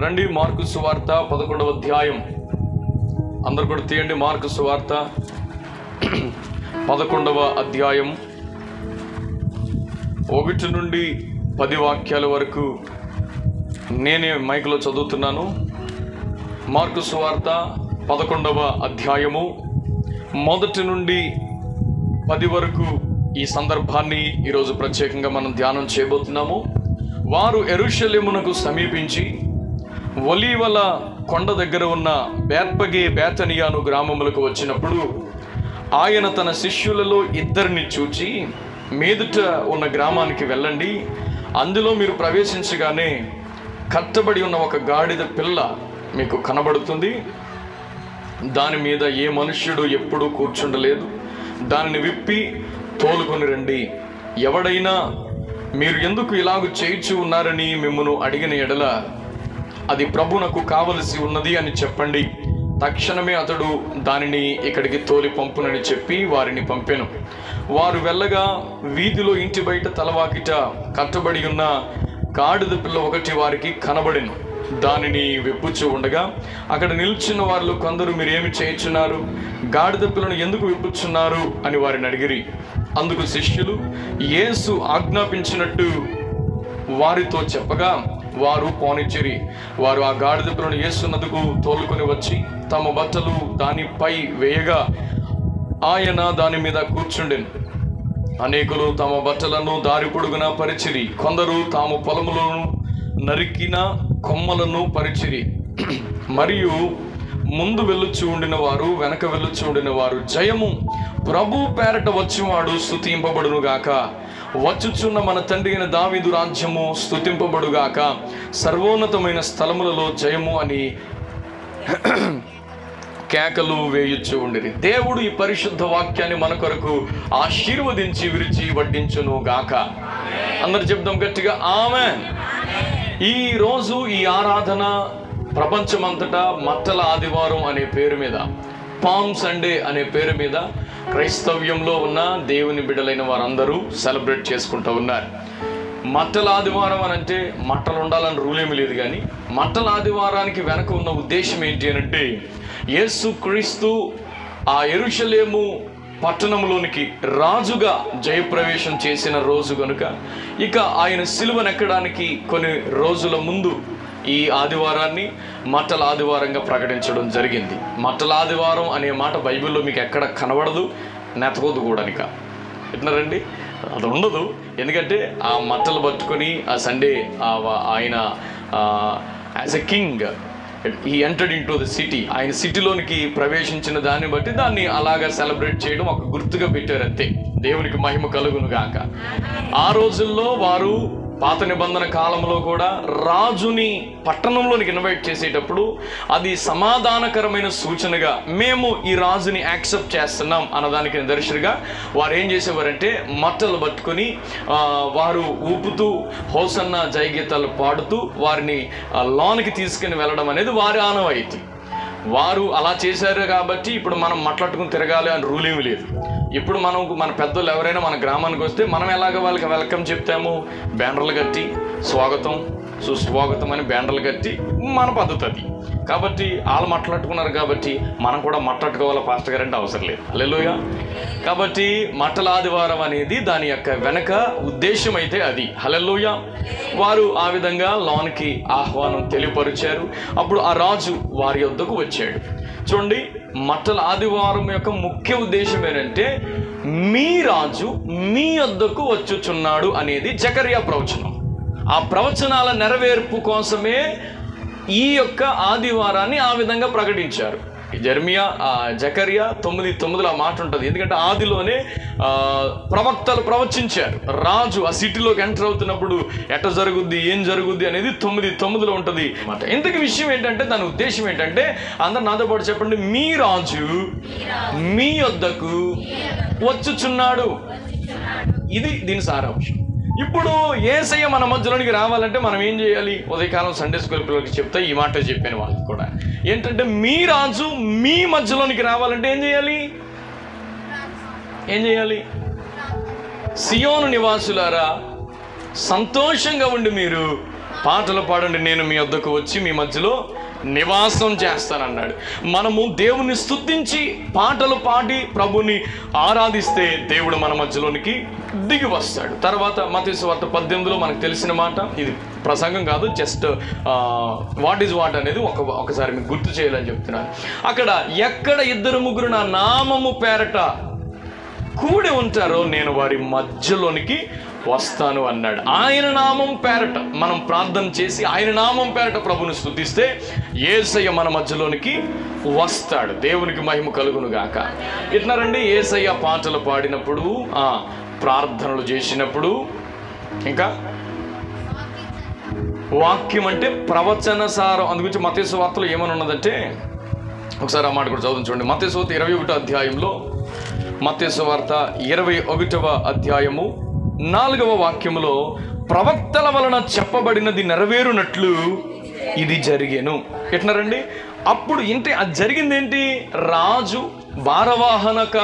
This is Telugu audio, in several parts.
రండి, మార్కు సువార్త 11వ అధ్యాయం. అందరు కూడా తీయండి. మార్కు సువార్త 11వ అధ్యాయం 1 నుండి 10 వాక్యాల వరకు నేనే మైక్లో చదువుతున్నాను. మార్కు సువార్త 11వ అధ్యాయము 1 నుండి 10 వరకు ఈ సందర్భాన్ని ఈరోజు ప్రత్యేకంగా మనం ధ్యానం చేయబోతున్నాము. వారు యెరూషలేమునకు సమీపించి ఒలీవల కొండ దగ్గర ఉన్న బేత్పగే బేతనియాను గ్రామములకు వచ్చినప్పుడు ఆయన తన శిష్యులలో 2 చూచి, మీదుట ఉన్న గ్రామానికి వెళ్ళండి, అందులో మీరు ప్రవేశించగానే కట్టబడి ఉన్న ఒక గాడిద పిల్ల మీకు కనబడుతుంది. దాని మీద ఏ మనుష్యుడు ఎప్పుడూ కూర్చుండలేదు. దానిని విప్పి తోలుకొని రండి. ఎవడైనా మీరు ఎందుకు ఇలాగ చేయించు ఉన్నారని మిమ్మల్ని అడిగిన ఎడల అది ప్రభునకు కావలసి ఉన్నది అని చెప్పండి. తక్షణమే అతడు దానిని ఇక్కడికి తోలి పంపునని చెప్పి వారిని పంపెను. వారు వెళ్ళగా వీధిలో ఇంటి బయట తలవాకిట కట్టబడి ఉన్న గాడిద పిల్ల ఒకటి వారికి కనబడెను. దానిని విప్పుచూ ఉండగా అక్కడ నిల్చున్న వాళ్ళు కొందరు, మీరేమి చేయించున్నారు? గాడిద పిల్లను ఎందుకు విప్పుచున్నారు అని వారిని అడిగిరి. అందుకు శిష్యులు యేసు ఆజ్ఞాపించినట్టు వారితో చెప్పగా వారు పోనిచ్చిరి. వారు ఆ గాడిద పిల్లను యేసునద్దకు తోలుకొని వచ్చి తమ బట్టలు దానిపై వేయగా ఆయన దాని మీద కూర్చుండెను. అనేకులు తమ బట్టలను దారి పొడుగున పరిచిరి. కొందరు తాము పొలములను నరికిన కొమ్మలను పరిచిరి. మరియు ముందు వెళ్ళుచూ ఉండిన వారు, వెనక వెళ్ళుచూ ఉండిన వారు, జయము ప్రభు పేరట వచ్చువాడు స్తుతింపబడునుగాక, వచ్చుచున్న మన తండ్రి అయిన దావీదు రాజ్యము స్తుతింపబడుగాక, సర్వోన్నతమైన స్థలములలో జయము అని కేకలు వేయుచూ ఉండిరి. దేవుడు ఈ పరిశుద్ధ వాక్యాన్ని మన కొరకు ఆశీర్వదించి విరిచి వడ్డించును గాక. అందరు చెప్దాం గట్టిగా ఆమేన్. ఈ రోజు ఈ ఆరాధన ప్రపంచమంతటా మట్టల ఆదివారం అనే పేరు మీద, పామ్ సండే అనే పేరు మీద క్రైస్తవ్యంలో ఉన్న దేవుని బిడ్డలైన వారందరూ సెలబ్రేట్ చేసుకుంటూ ఉన్నారు. మట్టల ఆదివారం అని అంటే మట్టలు ఉండాలని రూల్ ఏమీ లేదు, కానీ మట్టల ఆదివారానికి వెనక ఉన్న ఉద్దేశం ఏంటి అని అంటే, యేసు క్రీస్తు ఆ యెరూషలేము పట్టణంలోనికి రాజుగా జయప్రవేశం చేసిన రోజు కనుక, ఇక ఆయన సిలువనెక్కడానికి కొన్ని రోజుల ముందు ఈ ఆదివారాన్ని మట్టల ఆదివారంగా ప్రకటించడం జరిగింది. మట్టల ఆదివారం అనే మాట బైబిల్లో మీకు ఎక్కడ కనబడదు, నెతకొద్దు కూడా. ఇక విన్నారండి, అది ఉండదు. ఎందుకంటే ఆ మట్టలు పట్టుకొని ఆ సండే ఆయన యాజ్ ఎ కింగ్ ఈ entered in to the city, ఆయన సిటీలోనికి ప్రవేశించిన దాన్ని బట్టి దాన్ని అలాగా సెలబ్రేట్ చేయడం ఒక గుర్తుగా పెట్టారు అంతే. దేవునికి మహిమ కలుగును గాక. ఆ రోజుల్లో వారు పాత నిబంధన కాలంలో కూడా రాజుని పట్టణంలోనికి ఇన్వైట్ చేసేటప్పుడు అది సమాధానకరమైన సూచనగా, మేము ఈ రాజుని యాక్సెప్ట్ చేస్తున్నాం అన్నదానికి నిదర్శనగా వారు ఏం చేసేవారంటే మట్టలు పట్టుకొని వారు ఊపుతూ హోసన్న జయగీతాలు పాడుతూ వారిని లోనికి తీసుకుని వెళ్ళడం అనేది వారి ఆనవాయితీ. వారు అలా చేశారు కాబట్టి ఇప్పుడు మనం మాట్లాడుకుని తిరగాలి అని రూల్ ఏమీ లేదు. ఇప్పుడు మన పెద్దలు ఎవరైనా మన గ్రామానికి వస్తే మనం ఎలాగ వాళ్ళకి వెల్కమ్ చెప్తాము? బ్యానర్లు కట్టి స్వాగతం సుస్వాగతం అని బ్యానర్లు కట్టి మన పద్ధతి అది. కాబట్టి వాళ్ళు మాట్లాడుకున్నారు కాబట్టి మనం కూడా మాట్లాడుకోవాలి పాస్టర్ గారు అంటే అవసరం లేదు. హల్లెలూయా. కాబట్టి మట్టల ఆదివారం అనేది దాని యొక్క వెనక ఉద్దేశం అయితే అది. హల్లెలూయా. వారు ఆ విధంగా లోనికి ఆహ్వానం తెలియపరిచారు. అప్పుడు ఆ రాజు వారి వద్దకు వచ్చాడు. చూడండి, మట్టల ఆదివారం యొక్క ముఖ్య ఉద్దేశం ఏంటంటే, మీ రాజు మీ వద్దకు వచ్చుచున్నాడు అనేది జకర్యా ప్రవచనం. ఆ ప్రవచనాల నెరవేర్పు కోసమే ఈ యొక్క ఆదివారాన్ని ఆ విధంగా ప్రకటించారు. జకర్యా 9:9 ఆ మాట ఉంటుంది. ఎందుకంటే ఆదిలోనే ప్రవక్తలు ప్రవచించారు. రాజు ఆ సిటీలోకి ఎంటర్ అవుతున్నప్పుడు ఎట్ట జరుగుద్ది, ఏం జరుగుద్ది అనేది 9:9 ఉంటుంది అన్నమాట. ఇంతకీ విషయం ఏంటంటే, దాని ఉద్దేశం ఏంటంటే, అందరు నాతో పాటు చెప్పండి, మీ రాజు మీ వద్దకు వచ్చుచున్నాడు. ఇది దీని సారాంశం. ఇప్పుడు యేసయ్య మన మధ్యలోనికి రావాలంటే మనం ఏం చేయాలి? ఉదయకాలం సండే స్కూల్ పిల్లలకి చెప్తే ఈ మాట చెప్పాను వాళ్ళకి కూడా. ఏంటంటే, మీ రాజు మీ మధ్యలోనికి రావాలంటే ఏం చేయాలి? సియోను నివాసులారా, సంతోషంగా ఉండి మీరు పాటలు పాడండి, నేను మీ వద్దకు వచ్చి మీ మధ్యలో నివాసం చేస్తానన్నాడు. మనము దేవుని స్తుతించి పాటలు పాడి ప్రభుని ఆరాధిస్తే దేవుడు మన మధ్యలోనికి దిగి వస్తాడు. తర్వాత మత్తయి సువార్త 18లో మనకు తెలిసిన మాట, ఇది ప్రసంగం కాదు, జస్ట్ వాట్ ఈజ్ వాట్ అనేది ఒకసారి మీకు గుర్తు చేయాలని చెప్తున్నాను. అక్కడ ఎక్కడ 2-3 నా నామము పేరట కూడి ఉంటారో నేను వారి మధ్యలోనికి వస్తాను అన్నాడు. ఆయన నామం పేరట మనం ప్రార్థన చేసి ఆయన నామం పేరట ప్రభుని స్తుతిస్తే యేసయ్య మన మధ్యలోనికి వస్తాడు. దేవునికి మహిమ కలుగును గాక. ఇట్లారండి, యేసయ్య పాటలు పాడినప్పుడు, ప్రార్థనలు చేసినప్పుడు, ఇంకా వాక్యం అంటే ప్రవచన సారం. అందుగురించి మత్తయి సువార్తలో ఏమని ఉన్నదంటే, ఒకసారి ఆ మాట కూడా చదువుతుంది. మత్తయి సువార్త 21వ అధ్యాయంలో, మత్తయి సువార్త 21వ అధ్యాయము 4వ వాక్యములో, ప్రవక్తల వలన చెప్పబడినది నెరవేరునట్లు ఇది జరిగేను. ఎట్లరండి, అప్పుడు ఏంటి అది జరిగింది? ఏంటి? రాజు భారవాహనక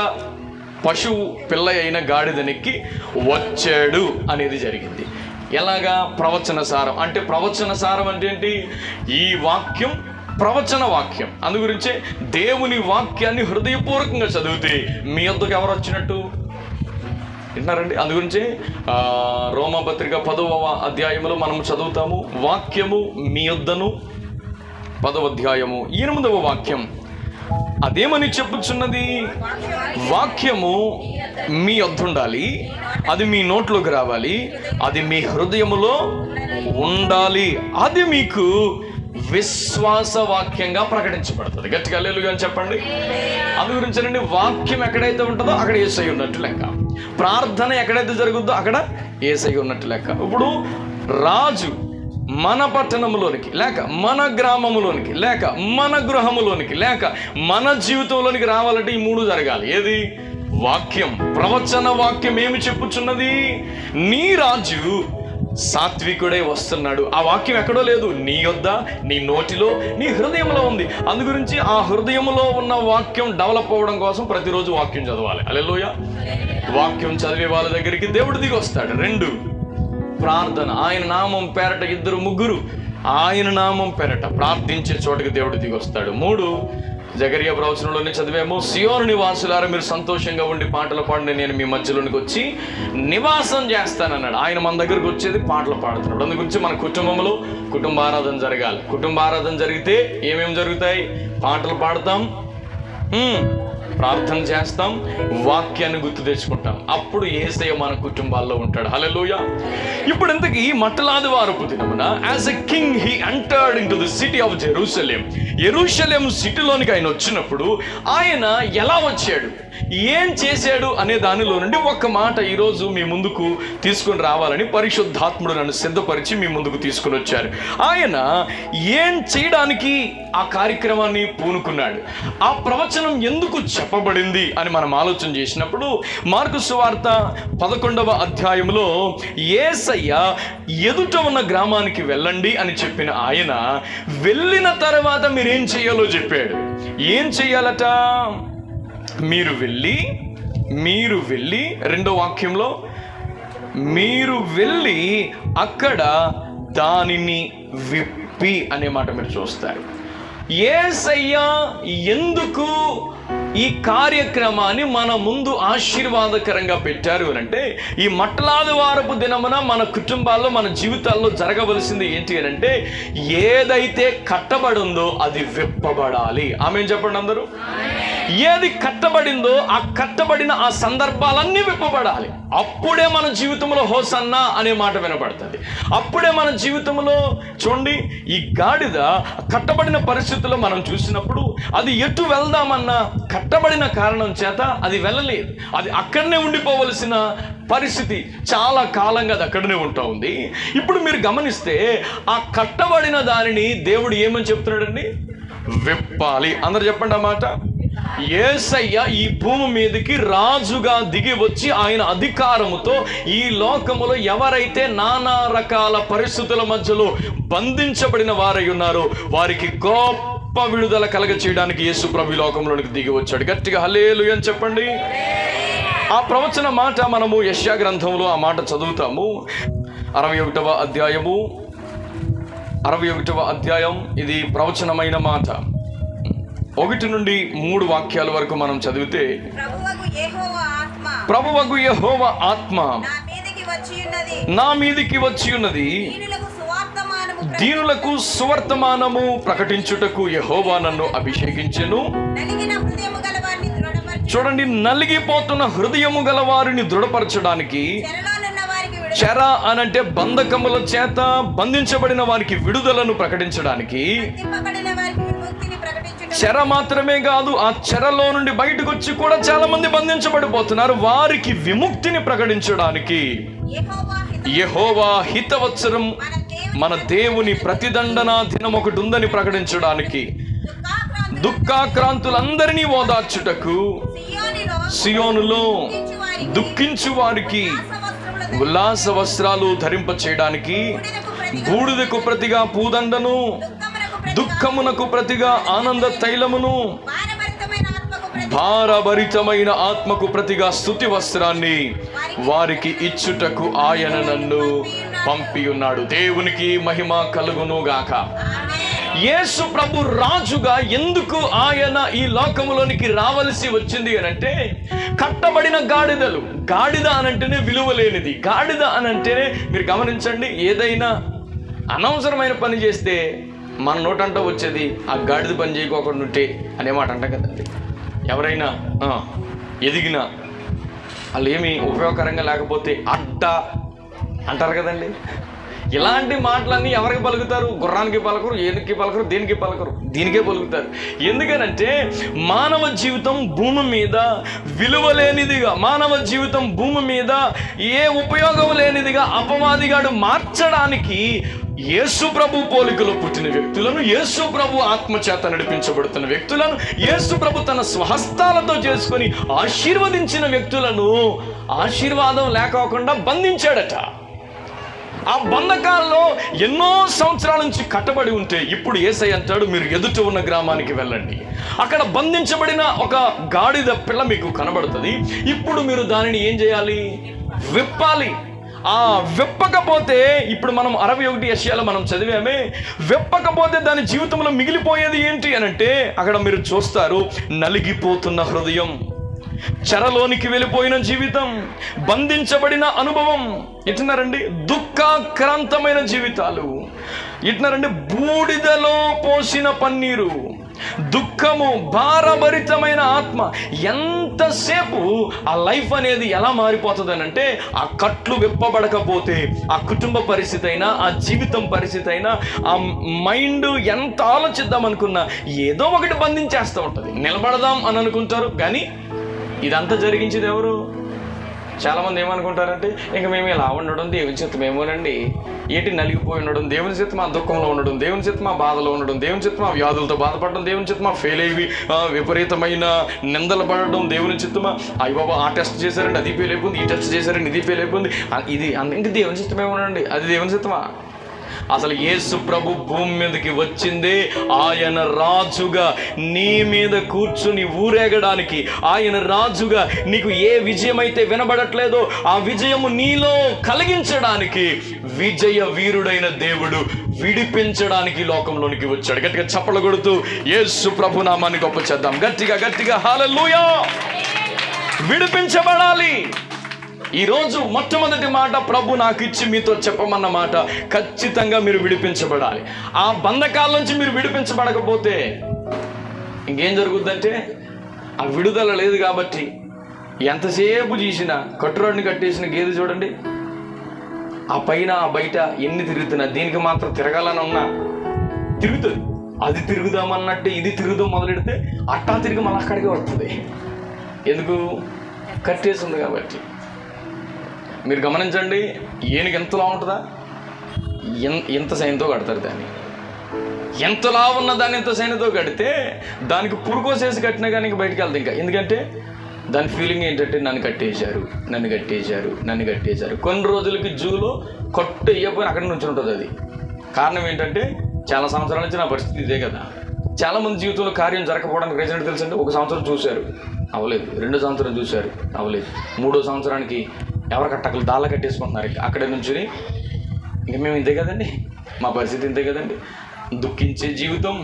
పశువు పిల్ల అయిన గాడిదనెక్కి వచ్చాడు అనేది జరిగింది. ఎలాగా? ప్రవచన సారం. అంటే ప్రవచన సారం అంటే ఏంటి? ఈ వాక్యం ప్రవచన వాక్యం. అందు గురించే దేవుని వాక్యాన్ని హృదయపూర్వకంగా చదివితే మీ వద్దకు ఎవరు వచ్చినట్టు వింటున్నారండి. అందు గురించి రోమాపత్రిక 10వ అధ్యాయంలో మనం చదువుతాము, వాక్యము మీ యొద్దను, 10వ అధ్యాయము 8వ వాక్యం అదేమని చెప్పుచున్నది? వాక్యము మీ యొద్ద ఉండాలి, అది మీ నోట్లోకి రావాలి, అది మీ హృదయములో ఉండాలి, అది మీకు విశ్వాస వాక్యంగా ప్రకటించబడుతుంది. గట్టిగా హల్లెలూయా అని చెప్పండి. అందు గురించేనండి, వాక్యం ఎక్కడైతే ఉంటుందో అక్కడ యేసయ్య ఉన్నట్టు లెక్క, ప్రార్థన ఎక్కడైతే జరుగుద్దో అక్కడ యేసయ్య ఉన్నట్టు లెక్క. ఇప్పుడు రాజు మన పట్టణంలోనికి లేక మన గ్రామంలోనికి లేక మన గృహములోనికి లేక మన జీవితంలోనికి రావాలంటే ఈ 3 జరగాలి. ఏది? వాక్యం. ప్రవచన వాక్యం ఏమి చెప్పుచున్నది? నీ రాజు సాత్వికుడే వస్తున్నాడు. ఆ వాక్యం ఎక్కడో లేదు, నీ యొద్ద, నీ నోటిలో, నీ హృదయంలో ఉంది. అందు గురించి ఆ హృదయంలో ఉన్న వాక్యం డెవలప్ అవ్వడం కోసం ప్రతిరోజు వాక్యం చదవాలి. హల్లెలూయా. వాక్యం చదివే వాళ్ళ దగ్గరికి దేవుడు దిగి వస్తాడు. 2, ప్రార్థన. ఆయన నామం పేరట 2-3 ఆయన నామం పేరట ప్రార్థించే చోటుకి దేవుడు దిగి వస్తాడు. 3, జకరియా ప్రవచనంలోనే చదివాము, సియోను నివాసులారా మీరు సంతోషంగా ఉండి పాటలు పాడండి, నేను మీ మధ్యలోనికి వచ్చి నివాసం చేస్తానన్నాడు. ఆయన మన దగ్గరకు వచ్చేది పాటలు పాడుతున్నాడు. అందు గురించి మన కుటుంబంలో కుటుంబారాధన జరగాలి. కుటుంబారాధన జరిగితే ఏమేమి జరుగుతాయి? పాటలు పాడతాం, ప్రార్థన చేస్తాం, వాక్యాన్ని గుర్తు తెచ్చుకుంటాం. అప్పుడు యేసయ్య మన కుటుంబాల్లో ఉంటాడు. హల్లెలూయా. ఇప్పుడు ఇంతకీ మట్టలాదివారపు దినమున as a king he entered into the city of Jerusalem. యెరూషలేం సిటీలోనికి ఆయన వచ్చినప్పుడు ఆయన ఎలా వచ్చాడు, ఏం చేశాడు అనే దానిలో నుండి ఒక మాట ఈరోజు మీ ముందుకు తీసుకుని రావాలని పరిశుద్ధాత్ముడు నన్ను సిద్ధపరిచి మీ ముందుకు తీసుకుని వచ్చారు. ఆయన ఏం చేయడానికి ఆ కార్యక్రమాన్ని పూనుకున్నాడు, ఆ ప్రవచనం ఎందుకు చెప్పబడింది అని మనం ఆలోచన చేసినప్పుడు, మార్కు సువార్త 11వ అధ్యాయంలో యేసయ్య ఎదుట ఉన్న గ్రామానికి వెళ్ళండి అని చెప్పిన ఆయన వెళ్ళిన తర్వాత మీరేం చేయాలో చెప్పాడు. ఏం చెయ్యాలట? మీరు వెళ్ళి 2వ వాక్యంలో మీరు వెళ్ళి అక్కడ దానిని విప్పి అనే మాట మీరు చూస్తారు. యేసయ్య ఎందుకు ఈ కార్యక్రమాన్ని మన ముందు ఆశీర్వాదకరంగా పెట్టారు అంటే, ఈ మట్టలాదివారపు దినమున మన కుటుంబాల్లో, మన జీవితాల్లో జరగవలసింది ఏంటి అని అంటే, ఏదైతే కట్టబడిందో అది విప్పబడాలి. ఆమేన్ చెప్పండి అందరూ. ఏది కట్టబడిందో ఆ కట్టబడిన ఆ సందర్భాలన్నీ విప్పబడాలి. అప్పుడే మన జీవితంలో హోసన్నా అనే మాట వినపడుతుంది. అప్పుడే మన జీవితంలో చూడండి, ఈ గాడిద కట్టబడిన పరిస్థితుల్లో మనం చూసినప్పుడు అది ఎటు వెళ్దామన్నా కట్టబడిన కారణం చేత అది వెళ్ళలేదు. అది అక్కడనే ఉండిపోవలసిన పరిస్థితి, చాలా కాలంగా అది అక్కడనే ఉంటా ఉంది. ఇప్పుడు మీరు గమనిస్తే ఆ కట్టబడిన దానిని దేవుడు ఏమని చెప్తున్నాడండి? విప్పాలి. అందరు చెప్పండి ఆ మాట. యేసయ్య ఈ భూమి మీదకి రాజుగా దిగి వచ్చి ఆయన అధికారముతో ఈ లోకములో ఎవరైతే నానా రకాల పరిస్థితుల మధ్యలో బంధించబడిన వారై ఉన్నారో వారికి గొప్ప విడుదల కలగ చేయడానికి యేసు ప్రభు లోకంలోనికి దిగి వచ్చాడు. గట్టిగా హల్లెలూయా అని చెప్పండి. ఆ ప్రవచన మాట మనము యెషయా గ్రంథంలో ఆ మాట చదువుతాము. 61వ అధ్యాయము 61వ అధ్యాయం, ఇది ప్రవచనమైన మాట. 1 నుండి 3 వాక్యాల వరకు మనం చదివితే, ప్రభువగు యెహోవా ఆత్మ నా మీదికి వచ్చి ఉన్నది, దీనులకు సువర్తమానము ప్రకటించుటకు యెహోవా నన్ను అభిషేకించెను. చూడండి, నలిగిపోతున్న హృదయము గల వారిని దృఢపరచడానికి, చెర అనంటే బంధకముల చేత బంధించబడిన వారికి విడుదలను ప్రకటించడానికి, చెర మాత్రమే కాదు, ఆ చెరలో నుండి బయటకు వచ్చి కూడా చాలా మంది బంధించబడిపోతున్నారు, వారికి విముక్తిని ప్రకటించడానికి, యెహోవా హితవత్సరం మన దేవుని ప్రతిదండన దినం ఒకటి ఉందని ప్రకటించడానికి, దుఃఖాక్రాంతులందరినీ ఓదార్చుటకు, సియోనులో దుఃఖించు వారికి ఉల్లాస వస్త్రాలు ధరింప చేయడానికి, బూడిదకు ప్రతిగా పూదండను, దుఃఖమునకు ప్రతిగా ఆనంద తైలమును, భారభరితమైన ఆత్మకు ప్రతిగా స్తుతి వస్త్రాన్ని వారికి ఇచ్చుటకు ఆయన నన్ను పంపి ఉన్నాడు. దేవునికి మహిమ కలుగును గాక. యేసు ప్రభు రాజుగా ఎందుకు ఆయన ఈ లోకములోనికి రావలసి వచ్చింది అనంటే, కట్టబడిన గాడిదలు, గాడిద అనంటేనే విలువ లేనిది. గాడిద అనంటేనే మీరు గమనించండి, ఏదైనా అనవసరమైన పని చేస్తే మన నోటంట వచ్చేది ఆ గాడిద పని చేయకోకుండా ఉంటే అనే మాట అంటాం కదండి. ఎవరైనా ఎదిగినా వాళ్ళు ఏమి ఉపయోగకరంగా లేకపోతే అడ్డ అంటారు కదండి. ఇలాంటి మాటలన్నీ ఎవరికి పలుకుతారు? గుర్రానికి పలకరు, ఏనుగుకి పలకరు, దేనికి పలకరు, దీనికే పలుకుతారు. ఎందుకనంటే మానవ జీవితం భూమి మీద విలువ లేనిదిగా, మానవ జీవితం భూమి మీద ఏ ఉపయోగం లేనిదిగా అపవాదిగాడు మార్చడానికి యేసు ప్రభు పోలికలో పుట్టిన వ్యక్తులను, యేసు ప్రభు ఆత్మచేత నడిపించబడుతున్న వ్యక్తులను, యేసు ప్రభు తన స్వహస్తాలతో చేసుకొని ఆశీర్వదించిన వ్యక్తులను ఆశీర్వాదం లేకోకుండా బంధించాడట. ఆ బంధకాల్లో ఎన్నో సంవత్సరాల నుంచి కట్టబడి ఉంటే ఇప్పుడు యేసయ్య అంటాడు, మీరు ఎదుట ఉన్న గ్రామానికి వెళ్ళండి, అక్కడ బంధించబడిన ఒక గాడిద పిల్ల మీకు కనబడుతుంది. ఇప్పుడు మీరు దానిని ఏం చేయాలి? విప్పాలి. ఆ విప్పకపోతే, ఇప్పుడు మనం 61 యెషయాలో మనం చదివామే, విప్పకపోతే దాని జీవితంలో మిగిలిపోయేది ఏంటి అనంటే, అక్కడ మీరు చూస్తారు, నలిగిపోతున్న హృదయం, చెరలోనికి వెళ్ళిపోయిన జీవితం, బంధించబడిన అనుభవం, ఇట్న్నారండి దుఃఖాక్రాంతమైన జీవితాలు, ఇట్న్నారండి బూడిదలో పోసిన పన్నీరు, దుఃఖము, భారభరితమైన ఆత్మ. ఎంతసేపు ఆ లైఫ్ అనేది ఎలా మారిపోతుంది అంటే, ఆ కట్లు విప్పబడకపోతే ఆ కుటుంబ పరిస్థితి అయినా, ఆ జీవితం పరిస్థితి అయినా, ఆ మైండ్ ఎంత ఆలోచిద్దాం అనుకున్నా ఏదో ఒకటి బంధించేస్తూ ఉంటుంది. నిలబడదాం అని అనుకుంటారు, కానీ ఇదంతా జరిగించేది ఎవరు? చాలామంది ఏమనుకుంటారంటే, ఇంక మేము ఇలా ఉండడం దేవుని చిత్తమేమోనండి, ఏంటి నలిగిపోయి ఉండడం దేవుని చిత్తం, ఆ దుఃఖంలో ఉండడం దేవుని చిత్తం, ఆ బాధలో ఉండడం దేవుని చిత్తం, ఆ వ్యాధులతో బాధపడడం దేవుని చిత్తమా, ఫెయిల్ అయ్యి విపరీతమైన నిందలు పడడం దేవుని చిత్తమా, అయ్యి బాబా ఆ టెస్ట్ చేశారండి అది ఫెయిల్ అయిపోయింది, ఈ టెస్ట్ చేశారండి ఇది ఫెయిల్ అయిపోయింది, ఇది ఇంక దేవుని చిత్తమేమోనండి, అది దేవుని చిత్తమా? అసలు యేసు ప్రభు భూమి మీదకి వచ్చిందే ఆయన రాజుగా నీ మీద కూర్చుని ఊరేగడానికి, ఆయన రాజుగా నీకు ఏ విజయం అయితే వినబడట్లేదో ఆ విజయము నీలో కలిగించడానికి, విజయ వీరుడైన దేవుడు విడిపించడానికి లోకంలోనికి వచ్చాడు. గట్టిగా చప్పలు కొడుతూ యేసు ప్రభు నామాన్ని గొప్ప చేద్దాం. గట్టిగా గట్టిగా హల్లెలూయా. విడిపించబడాలి. ఈరోజు మొట్టమొదటి మాట ప్రభు నాకు ఇచ్చి మీతో చెప్పమన్న మాట, ఖచ్చితంగా మీరు విడిపించబడాలి. ఆ బంధకాల నుంచి మీరు విడిపించబడకపోతే ఇంకేం జరుగుద్దంటే, ఆ విడుదల లేదు. కాబట్టి ఎంతసేపు చేసినా, కట్టురాడిని కట్టేసిన గేదె చూడండి, ఆ పైన ఆ బయట ఎన్ని తిరుగుతున్నా, దీనికి మాత్రం తిరగాలని ఉన్నా తిరుగుతుంది. అది తిరుగుదామన్నట్టు ఇది తిరుగుదాం మొదలెడితే అట్టా తిరిగి మళ్ళీ అక్కడికే వస్తుంది. ఎందుకు? కట్టేస్తుంది కాబట్టి. మీరు గమనించండి, ఏనుగు ఎంతలా ఉంటుందా, ఎంత సైన్తో కడతారు దాన్ని. ఎంతలా ఉన్న దాన్ని ఎంత సైన్తో కడితే దానికి పురుకోసేసి కట్టినా కానీ ఇంక బయటికి వెళ్తాయి. ఇంకా ఎందుకంటే దాని ఫీలింగ్ ఏంటంటే, నన్ను కట్టేశారు, నన్ను కట్టేశారు, నన్ను కట్టేశారు. కొన్ని రోజులకి జూలో కొట్టు వేయకపోయినా అక్కడి నుంచి ఉంటుంది. అది కారణం ఏంటంటే, చాలా సంవత్సరాల నుంచి నా పరిస్థితి ఇదే కదా. చాలామంది జీవితంలో కార్యం జరగకపోవడానికి రీజన్ ఏంటో తెలుసండి. 1 సంవత్సరం చూశారు, అవ్వలేదు. 2వ సంవత్సరం చూశారు, అవ్వలేదు. 3వ సంవత్సరానికి ఎవరు కట్టకలు దాళ్ళ కట్టేసుకుంటున్నారు. అక్కడే నుంచి ఇంక మేము ఇంతే కదండి, మా పరిస్థితి ఇంతే కదండి. దుఃఖించే జీవితం,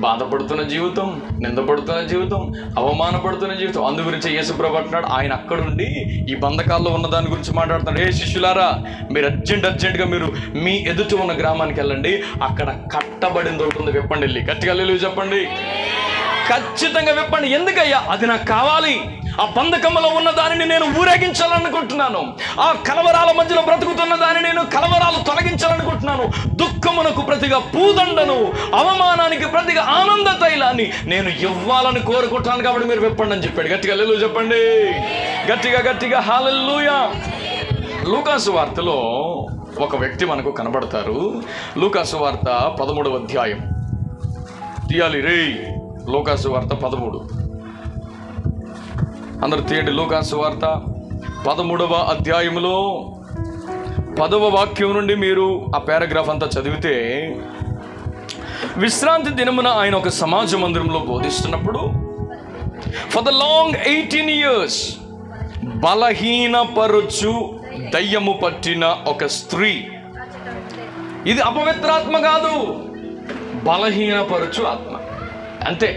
బాధపడుతున్న జీవితం, నిందపడుతున్న జీవితం, అవమానపడుతున్న జీవితం. అందు గురించి యేసుప్రభు అంటున్నాడు, ఆయన అక్కడుండి ఈ బంధకాల్లో ఉన్న దాని గురించి మాట్లాడుతున్నాడు. ఏ శిష్యులారా, మీరు అర్జెంటుగా మీరు మీ ఎదుట ఉన్న గ్రామానికి వెళ్ళండి, అక్కడ కట్టబడింది ఒకటి ఉంది, విప్పండి. వెళ్ళి గట్టిగా హల్లెలూయా చెప్పండి. ఖచ్చితంగా విప్పండి. ఎందుకయ్యా? అది నాకు కావాలి. ఆ బంధకములో ఉన్న దానిని నేను ఊరేగించాలనుకుంటున్నాను. ఆ కలవరాల మధ్యలో బ్రతుకుతున్న దానిని నేను కలవరాలు తొలగించాలనుకుంటున్నాను. దుఃఖమునకు ప్రతిగా పూదండను, అవమానానికి ప్రతిగా ఆనంద తైలాన్ని నేను ఇవ్వాలని కోరుకుంటున్నాను. కాబట్టి మీరు విప్పండి అని చెప్పాడు. గట్టిగా హల్లెలూయా చెప్పండి. గట్టిగా హల్లెలూయా. లూకాసు వార్తలో ఒక వ్యక్తి మనకు కనబడతారు. లూకాసు వార్త 13వ అధ్యాయం తీయాలి రే. లూకాసు వార్త 13. అందరు తీయండి. లూకాసు వార్త 13వ అధ్యాయంలో 10వ వాక్యం నుండి మీరు ఆ పారాగ్రాఫ్ అంతా చదివితే, విశ్రాంతి దినమున ఆయన ఒక సమాజ మందిరంలో బోధిస్తున్నప్పుడు ఫర్ ద లాంగ్ 18 years బలహీనపరచు దయ్యము పట్టిన ఒక స్త్రీ. ఇది అపవిత్రాత్మ కాదు, బలహీనపరచు ఆత్మ. అంతే.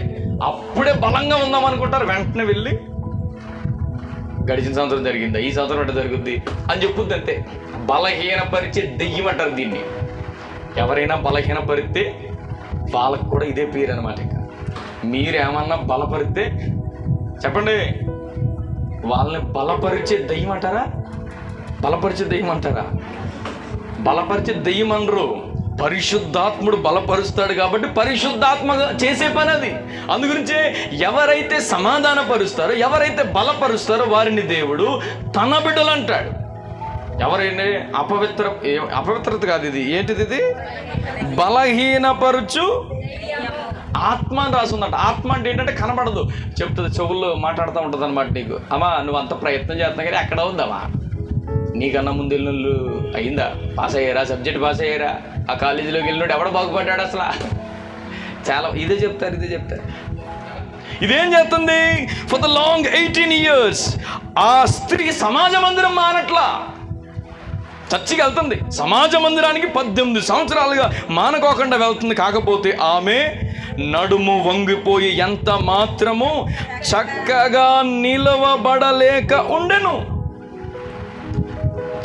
అప్పుడే బలంగా ఉందాం అనుకుంటారు, వెంటనే వెళ్ళి గడిచిన సంవత్సరం జరిగిందా, ఈ సంవత్సరం అంటే జరుగుద్ది అని చెప్పుద్ది. అంతే. బలహీనపరిచే దెయ్యం అంటారు దీన్ని. ఎవరైనా బలహీనపరిస్తే వాళ్ళకు కూడా ఇదే పేరు అనమాట. ఇక మీరేమన్నా బలపరిస్తే చెప్పండి, వాళ్ళని బలపరిచే దెయ్యం అంటారా? బలపరిచే దెయ్యం అంటారా? బలపరిచే దెయ్యం అనరు. పరిశుద్ధాత్ముడు బలపరుస్తాడు కాబట్టి పరిశుద్ధాత్మ చేసే పని అది. అందుగురించే ఎవరైతే సమాధానపరుస్తారో, ఎవరైతే బలపరుస్తారో వారిని దేవుడు తన బిడ్డలు అంటాడు. ఎవరైనా అపవిత్రత కాదు ఇది. ఏంటిది? ఇది బలహీనపరుచు ఆత్మ అని రాస్తుందంట. ఆత్మ అంటే ఏంటంటే కనబడదు, చెప్తుంది, చెవుల్లో మాట్లాడుతూ ఉంటుంది అనమాట. నీకు అమ్మా నువ్వు అంత ప్రయత్నం చేస్తున్నా కానీ ఎక్కడ ఉందమ్మా, నీకన్నా ముందు వెళ్ళినోళ్ళు అయిందా, పాస్ అయ్యారా, సబ్జెక్ట్ పాస్ అయ్యారా, ఆ కాలేజీలోకి వెళ్ళినోడు ఎవడ బాగుపడ్డాడు అసలు? చాలా ఇదే చెప్తారు. ఇదేం చేస్తుంది? ఫర్ ద లాంగ్ 18 years ఆ స్త్రీ సమాజ మందిరం మానట్లా. చర్చికి వెళ్తుంది, సమాజ మందిరానికి 18 సంవత్సరాలుగా మానుకోకుండా వెళ్తుంది. కాకపోతే ఆమె నడుము వంగిపోయి ఎంత మాత్రము చక్కగా నిలవబడలేక ఉండెను.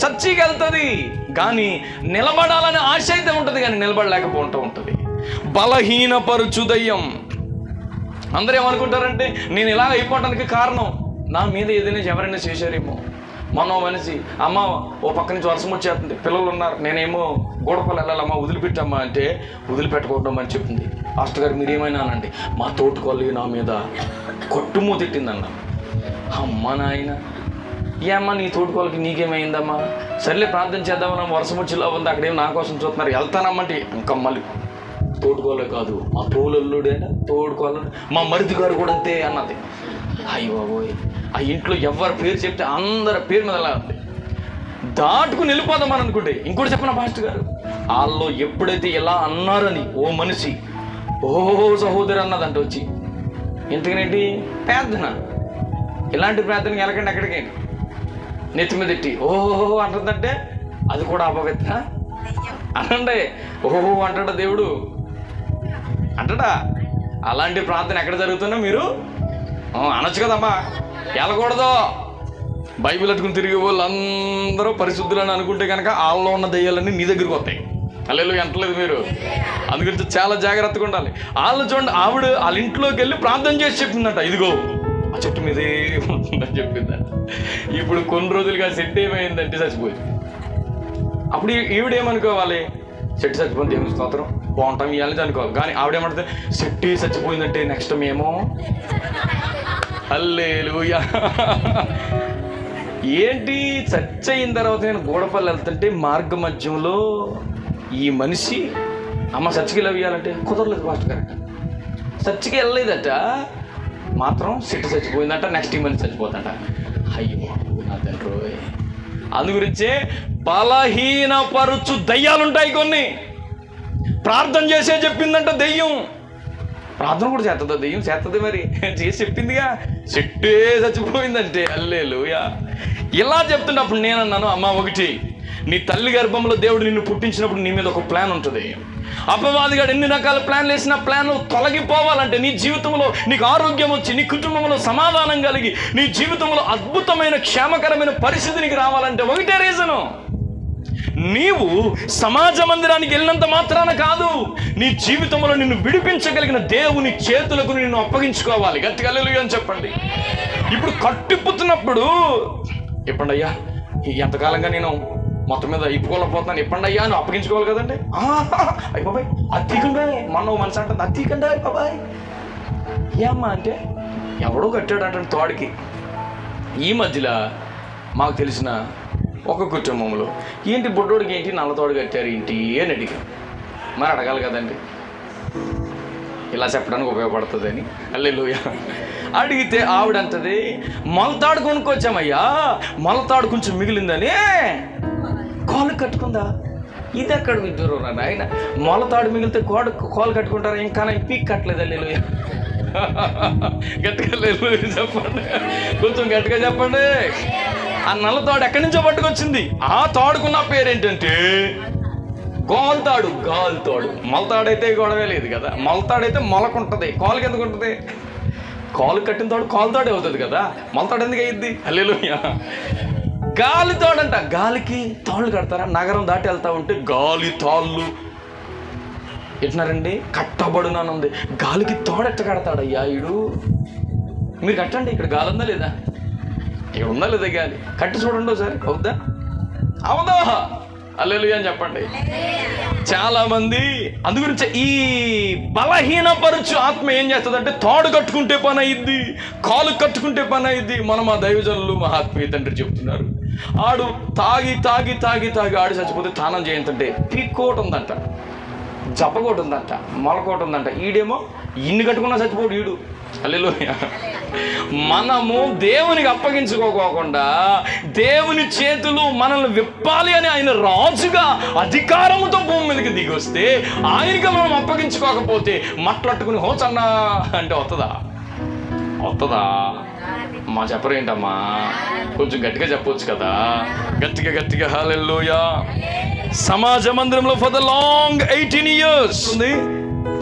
చర్చికి వెళ్తుంది కానీ నిలబడాలని ఆశ అయితే ఉంటుంది, కానీ నిలబడలేకపోతూ ఉంటుంది. బలహీనపరుచు దయ్యం. అందరూ ఏమనుకుంటారంటే, నేను ఇలా అయిపోవడానికి కారణం నా మీద ఏదైనా ఎవరైనా చేశారేమో. మొన్న మనిషి, అమ్మ ఓ పక్క నుంచి వర్షం వచ్చేస్తుంది, పిల్లలు ఉన్నారు, నేనేమో గోడపల్లి వెళ్ళాలమ్మా, వదిలిపెట్టమ్మా అంటే వదిలిపెట్టుకోవడం అని చెప్పింది. పాస్టర్ గారు మీరేమైనా అనండి, మా తోటకోళ్ళి నా మీద కొట్టుమూ తిట్టిందన్న. అమ్మ నాయన, ఏమ్మా నీ తోడుకోళ్ళకి నీకేమైందమ్మా? సర్లే ప్రార్థన చేద్దామన్నా, వర్షం వచ్చేలా ఉంది, అక్కడేమో నా కోసం చూస్తున్నారు, వెళ్తానమ్మంటే ఇంకా మళ్ళీ తోడుకోలే కాదు మా తోలల్లుడేనా తోడుకోవాలి, మా మరిది గారు కూడా అంతే అన్నది. అయ్యో బాబోయ్, ఆ ఇంట్లో ఎవరి పేరు చెప్తే అందరి పేరు మీద అలా ఉంది. దాటుకుని వెళ్ళిపోదామని అనుకుంటే ఇంకోటి చెప్పిన పాస్టర్ గారు, వాళ్ళు ఎప్పుడైతే ఇలా అన్నారని ఓ మనిషి ఓ సహోదరు అన్నదంట వచ్చి, ఎందుకనేంటి ప్రార్థన, ఇలాంటి ప్రార్థనకి వెళ్ళకండి ఎక్కడికి, నెత్తి మీద ఎట్టి ఓహో అంటుందంటే అది కూడా అపవిత్ర అనండి. ఓహో అంటాడా దేవుడు అంటాడా? అలాంటి ప్రార్థన ఎక్కడ జరుగుతున్నా మీరు అనొచ్చు కదమ్మా, వెళ్ళకూడదు. బైబిల్ అట్టుకుని తిరిగే వాళ్ళు అందరూ పరిశుద్ధులని అనుకుంటే కనుక వాళ్ళలో ఉన్న దయ్యాలన్నీ నీ దగ్గరికి వస్తాయి. అల్లెలు ఎంటలేదు మీరు, అందుగురించి చాలా జాగ్రత్తగా ఉండాలి. వాళ్ళు చూడండి, ఆవిడ వాళ్ళ ఇంట్లోకి వెళ్ళి ప్రార్థన చేసి చెప్పిందంట, ఇదిగో ఆ చెట్టు మీదే ఉంటుందని చెప్పిందంట. ఇప్పుడు కొన్ని రోజులుగా సెట్ ఏమైందంటే చచ్చిపోయింది. అప్పుడు ఈవిడేమనుకోవాలి, చెట్టు చచ్చిపోయింది దేవుని స్తోత్రం బాగుంటాం ఇవ్వాలని అనుకోవాలి. కానీ ఆవిడేమంటే చెట్టు చచ్చిపోయిందంటే నెక్స్ట్ మేము హల్లెలూయా. ఏంటి చర్చ్ అయిన తర్వాత నేను గోడపల్లి వెళ్తుంటే మార్గ మధ్యంలో ఈ మనిషి అమ్మ చర్చికి వెళ్ళాలంటే కుదరలేదు పాస్టర్ గారు, చర్చికి వెళ్ళలేదట, మాత్రం చెట్టు చచ్చిపోయిందంట, నెక్స్ట్ ఈ మనిషి చచ్చిపోతాంట. అయ్యో నా తండ్రి. అందు గురించే బలహీనపరుచు దయ్యాలుంటాయి కొన్ని. ప్రార్థన చేసే చెప్పిందంట దెయ్యం, ప్రార్థన కూడా చేస్తుందా దెయ్యం? చేస్తుంది మరి, చేసి చెప్పిందిగా, చెట్టే చచ్చిపోయిందంటే. హల్లెలూయా. ఇలా చెప్తుంటే అప్పుడు నేనన్నాను, అమ్మ ఒకటి, నీ తల్లి గర్భంలో దేవుడు నిన్ను పుట్టించినప్పుడు నీ మీద ఒక ప్లాన్ ఉంటుంది. అపవాదిగాడు ఎన్ని రకాల ప్లాన్లు వేసినా ప్లాన్లు తొలగిపోవాలంటే, నీ జీవితంలో నీకు ఆరోగ్యం వచ్చి, నీ కుటుంబంలో సమాధానం కలిగి, నీ జీవితంలో అద్భుతమైన క్షేమకరమైన పరిస్థితి నీకు రావాలంటే ఒకటే రీజను, నీవు సమాజ మందిరానికి వెళ్ళినంత మాత్రాన కాదు, నీ జీవితంలో నిన్ను విడిపించగలిగిన దేవుని చేతులకు నిన్ను అప్పగించుకోవాలి. గట్టిగా హల్లెలూయా అని చెప్పండి. ఇప్పుడు కట్టిపుతున్నప్పుడు చెప్పండి అయ్యా, ఎంతకాలంగా నేను మొత్తం మీద ఇప్పుకోలేకపోతున్నాను, ఇప్పండి అయ్యా అని అప్పగించుకోవాలి కదండి. అయ్య బాబాయ్ అద్దీకండే మన మనసు అంటుంది, అద్దీకండే అయ్య బాబాయ్ ఏమ్మా అంటే ఎవడో కట్టాడు అంటే తోడికి. ఈ మధ్యలో మాకు తెలిసిన ఒక కుటుంబంలో ఏంటి బుడ్డోడికి ఏంటి నల్లతోడు కట్టారు ఏంటి అని అడిగాం. మరి అడగాలి కదండి, ఇలా చెప్పడానికి ఉపయోగపడుతుందని. హల్లెలూయా. అడిగితే ఆవిడంటది, మొలతాడు కొనుక్కొచ్చామయ్యా, మొలతాడు కొంచెం మిగిలిందని కాలు కట్టుకుందా. ఇది ఎక్కడ విద్యురు ఆయన, మొలతాడు మిగిలితే కాలు కట్టుకుంటారా, ఇంకా పీక్ కట్టలేదు. హల్లెలూయా. గట్టిగా హల్లెలూయా చెప్పండి, కొంచెం గట్టిగా చెప్పండి. ఆ నల్లతాడు ఎక్కడి నుంచో పట్టుకొచ్చింది. ఆ తాడుకున్న పేరేంటంటే గోల్తాడు. గాల్తాడు. మొలతాడైతే గొడవే లేదు కదా. మొలతాడైతే మొలకుంటుంది, కాలుకి ఎందుకు ఉంటుంది? కాలు కట్టిన తాడు కాలుతాడే అవుతుంది కదా, మొలతాడు ఎందుకు అయ్యిద్ది? హల్లెలూయా. గాలి తాడంట. గాలికి తాళ్ళు కడతారా? నగరం దాటి వెళ్తా ఉంటే గాలి తాళ్ళు ఎట్టినారండి, కట్టబడునానుంది. గాలికి తోడెట్ట కడతాడయ్యా ఈడు? మీరు కట్టండి. ఇక్కడ గాలి ఉందా లేదా? ఇక్కడ ఉందా లేదా గాలి? కట్టి చూడండి ఒకసారి, అవుద్దా అవదా? హల్లెలూయా అని చెప్పండి. చాలా మంది అందుగురించి ఈ బలహీనపరచు ఆత్మ ఏం చేస్తుందంటే, తాడు కట్టుకుంటే పని అయ్యిద్ది, కాలు కట్టుకుంటే పని అయ్యిద్ది. మనం మా దైవజనులు మా ఆత్మీయ తండ్రి చెప్తున్నారు, ఆడు తాగి తాగి తాగి తాగి ఆడు చచ్చిపోతే తానం చేయంతంటే పీక్కోటి ఉందంట, జపకోటి ఉందంట, మొలకోటి ఉందంట. ఈడేమో ఇన్ని కట్టుకున్నా చచ్చిపోడు ఈడు. హల్లెలూయా. మనము దేవునికి అప్పగించుకోకుండా దేవుని చేతులు మనల్ని విప్పాలి అని ఆయన రాజుగా అధికారముతో భూమి మీదకి దిగి వస్తే, ఆయనకి మనం అప్పగించుకోకపోతే మట్లట్టుకుని హోచన్నా అంటే వస్తుందా? మా చెప్పరేంటమ్మా, కొంచెం గట్టిగా చెప్పవచ్చు కదా. గట్టిగా గట్టిగా హల్లెలూయా. సమాజ మందిరంలో ఫర్ ద లాంగ్ 18 years ఉంది.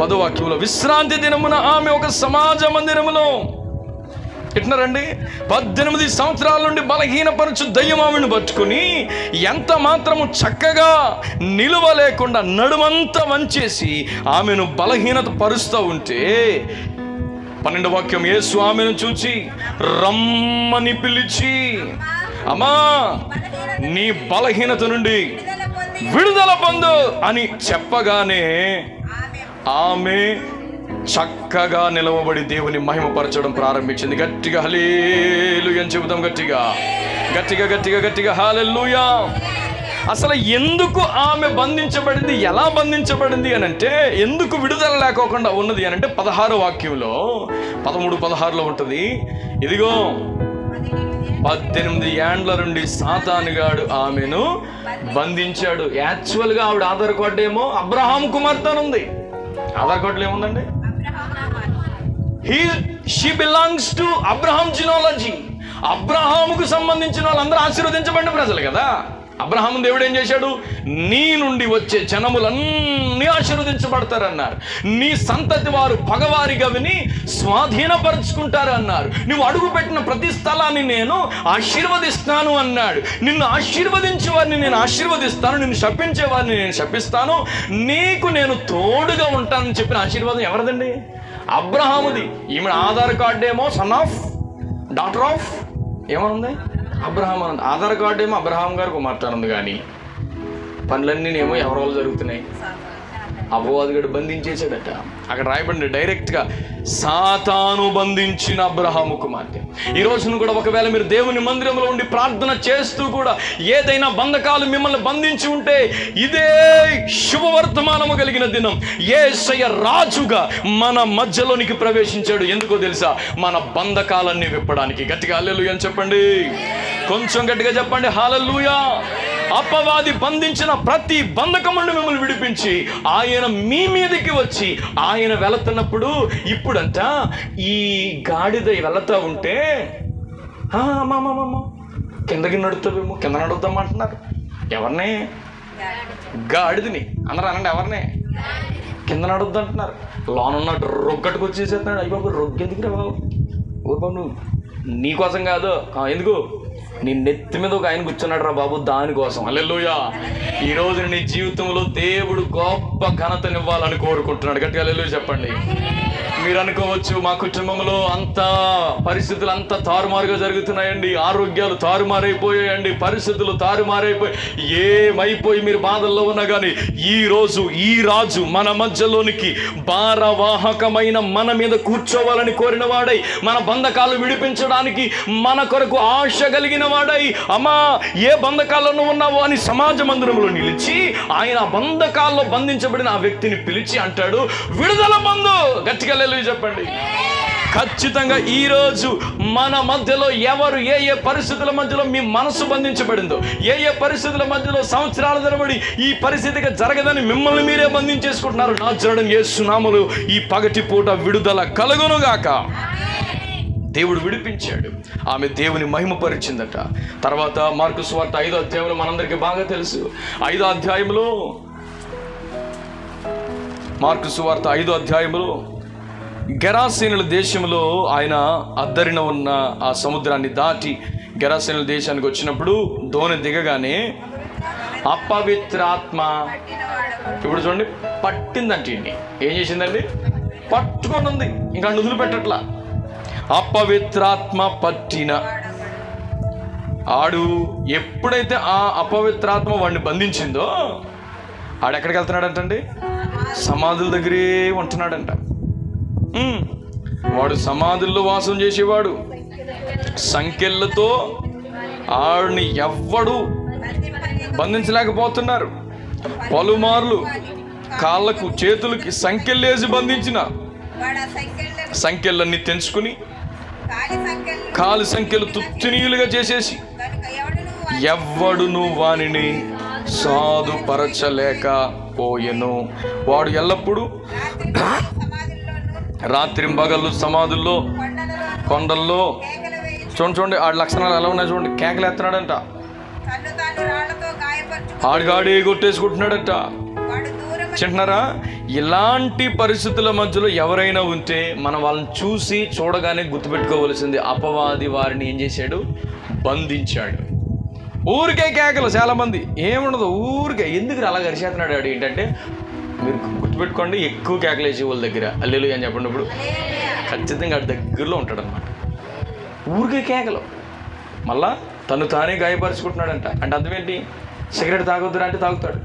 10వ వాక్యంలో, విశ్రాంతి దినమున ఆమె ఒక సమాజ మందిరములో ఎట్నారండి 18 సంవత్సరాల నుండి బలహీనపరచు దయ్యం ఆమెను పట్టుకుని ఎంత మాత్రము చక్కగా నిలువలేకుండా నడుమంతా వంచేసి ఆమెను బలహీనత పరుస్తూ ఉంటే, 12వ వాక్యం, యేసు ఆమెను చూచి రమ్మని పిలిచి, అమ్మా నీ బలహీనత నుండి విడుదల పొందు అని చెప్పగానే ఆమె చక్కగా నిలవబడి దేవుని మహిమపరచడం ప్రారంభించింది. గట్టిగా హల్లెలూయా అని చెబుదాం. గట్టిగా గట్టిగా గట్టిగా గట్టిగా హల్లెలూయా. అసలు ఎందుకు ఆమె బంధించబడింది, ఎలా బంధించబడింది అని అంటే, ఎందుకు విడుదల లేకోకుండా ఉన్నది అని అంటే 16వ వాక్యంలో 13-16లో ఉంటుంది. ఇదిగో 18 ఏండ్ల నుండి సాతానుగాడు ఆమెను బంధించాడు. యాక్చువల్గా ఆవిడ ఆధార్ కార్డు ఏమో అబ్రహాం కుమార్తె అని ఉంది. ఆధార్ కార్డులో ఏముందండి? She belongs to Abraham genealogy. అబ్రహాముకు సంబంధించిన వాళ్ళందరూ ఆశీర్వదించబడిన ప్రజలు కదా. అబ్రహాము దేవుడు ఏం చేశాడు? నీ నుండి వచ్చే జనములన్నీ ఆశీర్వదించబడతారన్నారు. నీ సంతతి వారు పగవారిగా విని స్వాధీనపరుచుకుంటారు అన్నారు. నువ్వు అడుగు పెట్టిన ప్రతి స్థలాన్ని నేను ఆశీర్వదిస్తాను అన్నాడు. నిన్ను ఆశీర్వదించే వారిని నేను ఆశీర్వదిస్తాను, నిన్ను శపించే వారిని నేను శపిస్తాను, నీకు నేను తోడుగా ఉంటానని చెప్పిన ఆశీర్వాదం ఎవరిదండి? అబ్రహాముది. ఈమె ఆధార్ కార్డు ఏమో సన్ ఆఫ్, డాటర్ ఆఫ్ ఏమనుంది? అబ్రహాం అని. ఆధార్ కార్డు ఏమో అబ్రహాం గారు కుమార్తె ఉంది, కానీ పనులన్నీ ఏమో ఎవరి వాళ్ళు జరుగుతున్నాయి? అపవాదిగాడు బంధించేసాడట. అక్కడ రాయబడి డైరెక్ట్గా సాతాను బంధించిన అబ్రహాము కుమార్తె. ఈ రోజును కూడా ఒకవేళ మీరు దేవుని మందిరంలో ఉండి ప్రార్థన చేస్తూ కూడా ఏదైనా బంధకాలు మిమ్మల్ని బంధించి ఉంటే, ఇదే శుభవర్తమానము కలిగిన దినం. యేసయ్య రాజుగా మన మధ్యలోనికి ప్రవేశించాడు. ఎందుకో తెలుసా? మన బంధకాలన్నీ విప్పడానికి. గట్టిగా హల్లెలూయా అని చెప్పండి. కొంచెం గట్టిగా చెప్పండి హల్లెలూయా. అపవాది బంధించిన ప్రతి బంధకం నుండి మిమ్మల్ని విడిపించి ఆయన మీ మీదకి వచ్చి, ఆయన వెళుతున్నప్పుడు ఇప్పుడంట ఈ గాడిద వెళతా ఉంటే, కిందకి నడుతావేమో, కింద నడుద్దామంటున్నారు. ఎవరిని? గాడిదని అన్నారు. అనండి, ఎవరిని? కింద నడుద్దు అంటున్నారు. లోనున్న రొగ్గట్టుకు వచ్చేసేస్తున్నాడు. అయ్యి బాబు, రొగ్గు ఎందుకు రా బాబు? ఊరు బాబు, నువ్వు నీకోసం కాదు. ఎందుకు? నీ నెత్తి మీద ఒక ఆయన కూర్చున్నాడు రా బాబు, దానికోసం. హల్లెలూయా. ఈరోజు నీ జీవితంలో దేవుడు గొప్ప ఘనతనివ్వాలని కోరుకుంటున్నాడు. గట్టిగా హల్లెలూయా చెప్పండి. మీరు అనుకోవచ్చు, మా కుటుంబంలో అంతా పరిస్థితులు అంతా తారుమారుగా జరుగుతున్నాయండి, ఆరోగ్యాలు తారుమారైపోయాయండి, పరిస్థితులు తారుమారైపోయి ఏమైపోయి మీరు బాధల్లో ఉన్నా కానీ ఈరోజు ఈ రాజు మన మధ్యలోనికి భారవాహకమైన మన మీద కూర్చోవాలని కోరిన వాడై, మన బంధకాలు విడిపించడానికి మన కొరకు ఆశ కలిగిన వాడై, అమ్మా ఏ బంధకాలను ఉన్నావో అని సమాజ మందిరంలో నిలిచి ఆయన బంధకాల్లో బంధించబడిన ఆ వ్యక్తిని పిలిచి అంటాడు, విడుదల పొందు. గట్టిగా చెప్పండి. ఖచ్చితంగా ఈరోజు మన మధ్యలో ఎవరు ఏ ఏ పరిస్థితుల మధ్యలో మీ మనసు బంధించబడిందో, ఏ ఏ పరిస్థితుల మధ్యలో సంవత్సరాల తరబడి ఈ పరిస్థితిగా జరగదని మిమ్మల్ని మీరే బంధించేసుకుంటున్నారు, నజరేయుడైన యేసు నామములో ఈ పగటి పూట విడుదల కలుగునుగాక. దేవుడు విడిపించాడు. ఆమె దేవుని మహిమపరిచిందట. తర్వాత మార్కు సువార్త 5వ అధ్యాయంలో మనందరికీ బాగా తెలుసు. 5వ అధ్యాయంలో, మార్కు సువార్త 5వ అధ్యాయంలో గెరాసేనుల దేశంలో ఆయన అద్దరిన ఉన్న ఆ సముద్రాన్ని దాటి గెరాసేనుల దేశానికి వచ్చినప్పుడు దోణి దిగగానే అపవిత్రాత్మ, ఇప్పుడు చూడండి, పట్టిందంటే ఏం చేసిందండి? పట్టుకొని ఉంది, ఇంకా నుదులు పెట్టట్లా. అపవిత్రాత్మ పట్టిన ఆడు ఎప్పుడైతే ఆ అపవిత్రాత్మ వాడిని బంధించిందో ఆడెక్కడికి వెళ్తున్నాడంటండి? సమాధుల దగ్గరే ఉంటున్నాడంట. వాడు సమాధుల్లో వాసం చేసేవాడు. సంకెళ్ళతో ఆడిని ఎవ్వడు బంధించలేకపోతున్నారు. పలుమార్లు కాళ్ళకు చేతులకి సంకెళ్ళేసి బంధించిన సంకెళ్ళన్నీ తెంచుకుని కాలి సంఖ్యలు తుత్తునీయులుగా చేసేసి ఎవ్వడును వానిని సాధుపరచలేకపోయెను. వాడు ఎల్లప్పుడూ రాత్రింబగళ్ళు సమాధుల్లో, కొండల్లో, చూడండి ఆడి లక్షణాలు ఎలా ఉన్నాయి చూడండి. కేకలు ఎత్తున్నాడంట, ఆడిగాడే కొట్టేసుకుంటున్నాడంట. చింటున్నారా? ఇలాంటి పరిస్థితుల మధ్యలో ఎవరైనా ఉంటే మనం వాళ్ళని చూసి చూడగానే గుర్తుపెట్టుకోవలసింది, అపవాది వారిని ఏం చేశాడు? బంధించాడు. ఊరికే కేకలు. చాలామంది ఏముండదు, ఊరికే ఎందుకు అలా గరిచేస్తున్నాడు ఆడు. ఏంటంటే మీరు గుర్తుపెట్టుకోండి, ఎక్కువ కేకలేసే వాళ్ళ దగ్గర హల్లెలూయా అని చెప్పండి. ఇప్పుడు ఖచ్చితంగా ఆడి దగ్గరలో ఉంటాడు అనమాట. ఊరికే కేకలు. మళ్ళా తను తానే గాయపరుచుకుంటున్నాడంట. అంటే అర్థం ఏంటి? సిగరెట్ తాగొద్దురా అంటే తాగుతాడు,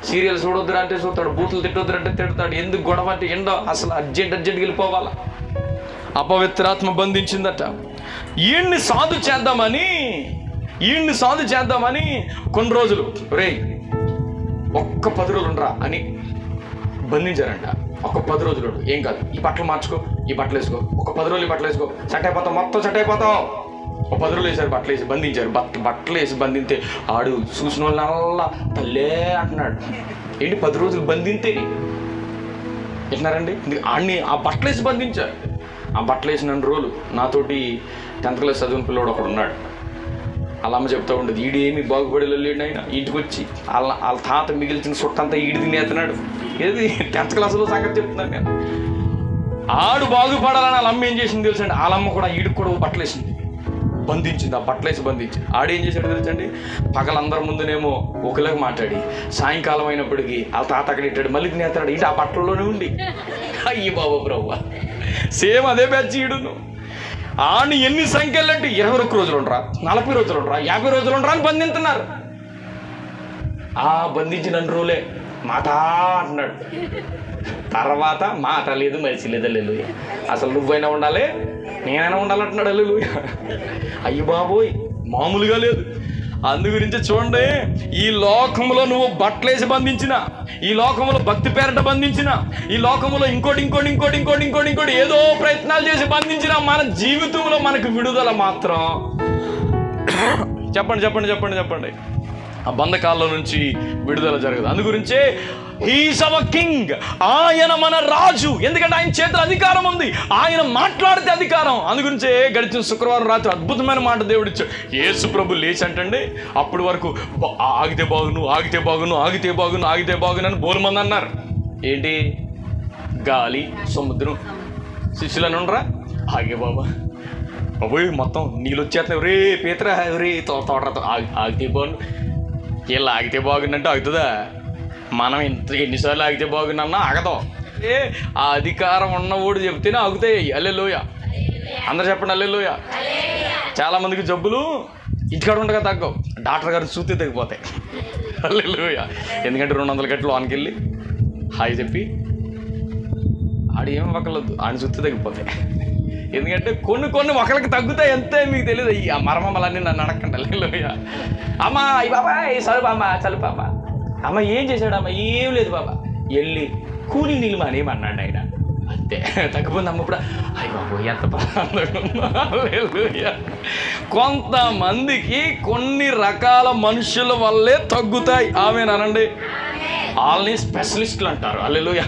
సీరియల్ చూడొద్దురా అంటే చూస్తాడు, బూతులు తిట్టొద్దురా అంటే తిడతాడు. ఎందుకు గొడవ అంటే ఎండో అసలు అర్జెంట్గా వెళ్ళిపోవాలా. అపవిత్రాత్మ బంధించిందట. ఈయన్ని సాధు చేద్దామని కొన్ని రోజులు, రే ఒక్క 10 రోజులు ఉండరా అని బంధించారంట. ఒక 10 రోజులు ఏం కాదు, ఈ బట్టలు మార్చుకో, ఈ బట్టలు వేసుకో, ఒక 10 రోజులు ఈ బట్టలు వేసుకో, సెట్ అయిపోతావు, మొత్తం సెట్ అయిపోతావు. ఒక 10 రోజులు వేసారు, బట్టలు వేసి బంధించారు. బట్టలు వేసి బంధింతే ఆడు చూసిన వాళ్ళల్లా తల్లే అంటున్నాడు. ఏంటి 10 రోజులు బంధింతే వింటున్నారండి? ఆడిని ఆ బట్టలు వేసి బంధించారు. ఆ బట్టలు వేసిన రోజులు నాతోటి 10th క్లాస్ చదివిన పిల్లవాడు ఒకడు ఉన్నాడు. వాళ్ళ అమ్మ చెప్తా ఉండదు, ఈడేమి బాగుపడేలో లేడు. ఆయన ఇంటికి వచ్చి వాళ్ళ తాత మిగిల్చిన సుట్టంతా ఈడు తినేస్తున్నాడు. ఏది 10th క్లాస్లో సంగతి చెప్తున్నాను నేను. ఆడు బాగుపడాలని వాళ్ళ అమ్మ ఏం చేసింది తెలుసండి? వాళ్ళ అమ్మ కూడా ఈడికి కూడా బట్టలు వేసింది, బంధించింది. ఆ బట్టలు వేసి బంధించి ఆడేం చేశాడు తెలుసండి? పగలందరి ముందునేమో ఒకలాగా మాట్లాడి, సాయంకాలం అయినప్పటికీ వాళ్ళ తాత అక్కడ ఇట్టాడు, మళ్ళీ తినేస్తాడు. ఇటు ఆ బట్టల్లోనే ఉండి, అయ్యి బాబు బ్రవ్వ, సేమ్ అదే బ్యాచ్ ఈడును. ఆడిని ఎన్ని సంఖ్యలు అంటే 21 రోజులు ఉండరా, 40 రోజులు ఉండరా, 50 రోజులు ఉండరా అని బంధిస్తున్నారు. ఆ బంధించిన రోజులే మాట అంటున్నాడు. తర్వాత మాట లేదు, మనిషి లేదు. హల్లెలూయా. అసలు నువ్వైనా ఉండాలి, నేనైనా ఉండాలంటున్నాడు. హల్లెలూయా. అయ్యి బాబోయ్, మామూలుగా లేదు. అందు గురించి చూడండి, ఈ లోకంలో నువ్వు బట్టలేసి బంధించిన, ఈ లోకంలో భక్తి పేరట బంధించిన, ఈ లోకంలో ఇంకోటి ఏదో ప్రయత్నాలు చేసి బంధించిన మన జీవితంలో మనకు విడుదల మాత్రం చెప్పండి ఆ బంధకాల్లో నుంచి విడుదల జరగదు. అందు గురించే హీఈస్ అవర్ కింగ్, ఆయన మన రాజు. ఎందుకంటే ఆయన చేతిలో అధికారం ఉంది, ఆయన మాట్లాడితే అధికారం. అందుగురించే గడిచిన శుక్రవారం రాత్రి అద్భుతమైన మాట దేవుడు ఇచ్చాడు. యేసు ప్రభు లేచి అంటండి, అప్పటి వరకు ఆగితే బాగును, ఆగితే బాగును, ఆగితే బాగును, ఆగితే బాగును అని బోరుమంది అన్నారు. ఏంటి? గాలి, సముద్రం. శిష్యులను ఉండరా, ఆగే బాబా బాబోయ్ మొత్తం నీళ్ళు వచ్చేస్తున్నాయి, రే పీతరా, రే తోటతో ఆగితే బాగుండు. వీళ్ళు ఆగితే బాగుందంటే ఆగుతుందా? మనం ఎన్నిసార్లు ఆగితే బాగుందన్నా ఆగదాం. ఆ అధికారం ఉన్నవాడు చెప్తేనే ఆగుతాయి. హల్లెలూయా, అందరు చెప్పండి హల్లెలూయా. చాలామందికి జబ్బులు ఇంటికాడ ఉండగా తగ్గవు, డాక్టర్ గారు చూస్తే తగ్గిపోతాయి. హల్లెలూయా. ఎందుకంటే 200 గంటలు ఆన్కి వెళ్ళి హాయ్ చెప్పి ఆడు ఏమి ఒకళ్ళొద్దు, ఆడిని చూస్తే తగ్గిపోతాయి. ఎందుకంటే కొన్ని ఒకరికి తగ్గుతాయి, అంతే. మీకు తెలియదు ఆ మరమమ్మలన్నీ నన్ను అడగండి. హల్లెలూయా. అమ్మ అయ్యి బాబా చలుపు అమ్మ, చలుపు అమ్మ. అమ్మ ఏం చేశాడు? అమ్మ ఏం లేదు బాబా, వెళ్ళి కూలీ నీళ్ళు మానేమన్నాడు ఆయన, అంతే. తగ్గిపోయింది అమ్మ. ఇప్పుడు అయ్యి బాబు ఎంత బాగా. కొంతమందికి కొన్ని రకాల మనుషుల వల్లే తగ్గుతాయి. ఆమెనండి, వాళ్ళని స్పెషలిస్టులు అంటారు. హల్లెలూయా.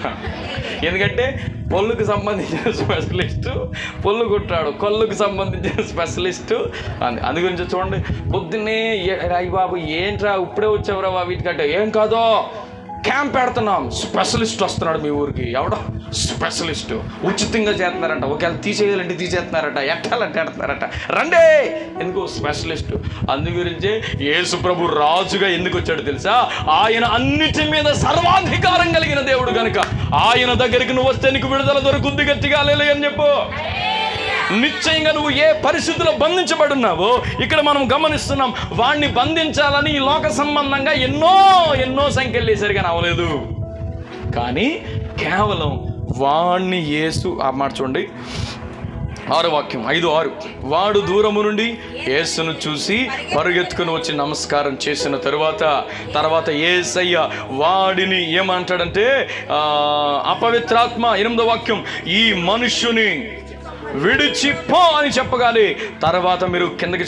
ఎందుకంటే పొల్లుకు సంబంధించిన స్పెషలిస్టు పొల్లు కుట్టాడు, కళ్ళుకు సంబంధించిన స్పెషలిస్టు. అందు గురించి చూడండి, పొద్దున్నే అయ్యి బాబు ఏంట్రా ఇప్పుడే వచ్చావురా వీటికంటే, ఏం కాదో క్యాంప్ పెడుతున్నాం, స్పెషలిస్ట్ వస్తున్నాడు మీ ఊరికి. ఎవడో స్పెషలిస్టు, ఉచితంగా చేస్తున్నారంట, ఒకవేళ తీసేయాలంటే తీసేస్తున్నారట, ఎట్టాలంటే ఎడతారట, రండే. ఎందుకు? స్పెషలిస్టు. అందు గురించే యేసు ప్రభు రాజుగా ఎందుకు వచ్చాడు తెలుసా? ఆయన అన్నిటి మీద సర్వాధికారం కలిగిన దేవుడు కనుక ఆయన దగ్గరికి నువ్వు వస్తే నీకు విడుదల దొరుకుద్ది. గట్టిగా హల్లెలూయా అని చెప్పు. నిశ్చయంగా నువ్వు ఏ పరిస్థితిలో బంధించబడున్నావో ఇక్కడ మనం గమనిస్తున్నాం. వాడిని బంధించాలని ఈ లోక సంబంధంగా ఎన్నో సంఖ్యలు వేశారు, కానీ అవలేదు. కానీ కేవలం వాణ్ణి యేసు, ఆ మాట చూడండి 6వ వాక్యం 5:6. వాడు దూరము నుండి యేసును చూసి పరుగెత్తుకుని వచ్చి నమస్కారం చేసిన తర్వాత యేసయ్య వాడిని ఏమంటాడంటే, అపవిత్రాత్మ 8వ వాక్యం, ఈ మనుష్యుని విడిచిపో అని చెప్పగానే తర్వాత మీరు కిందకి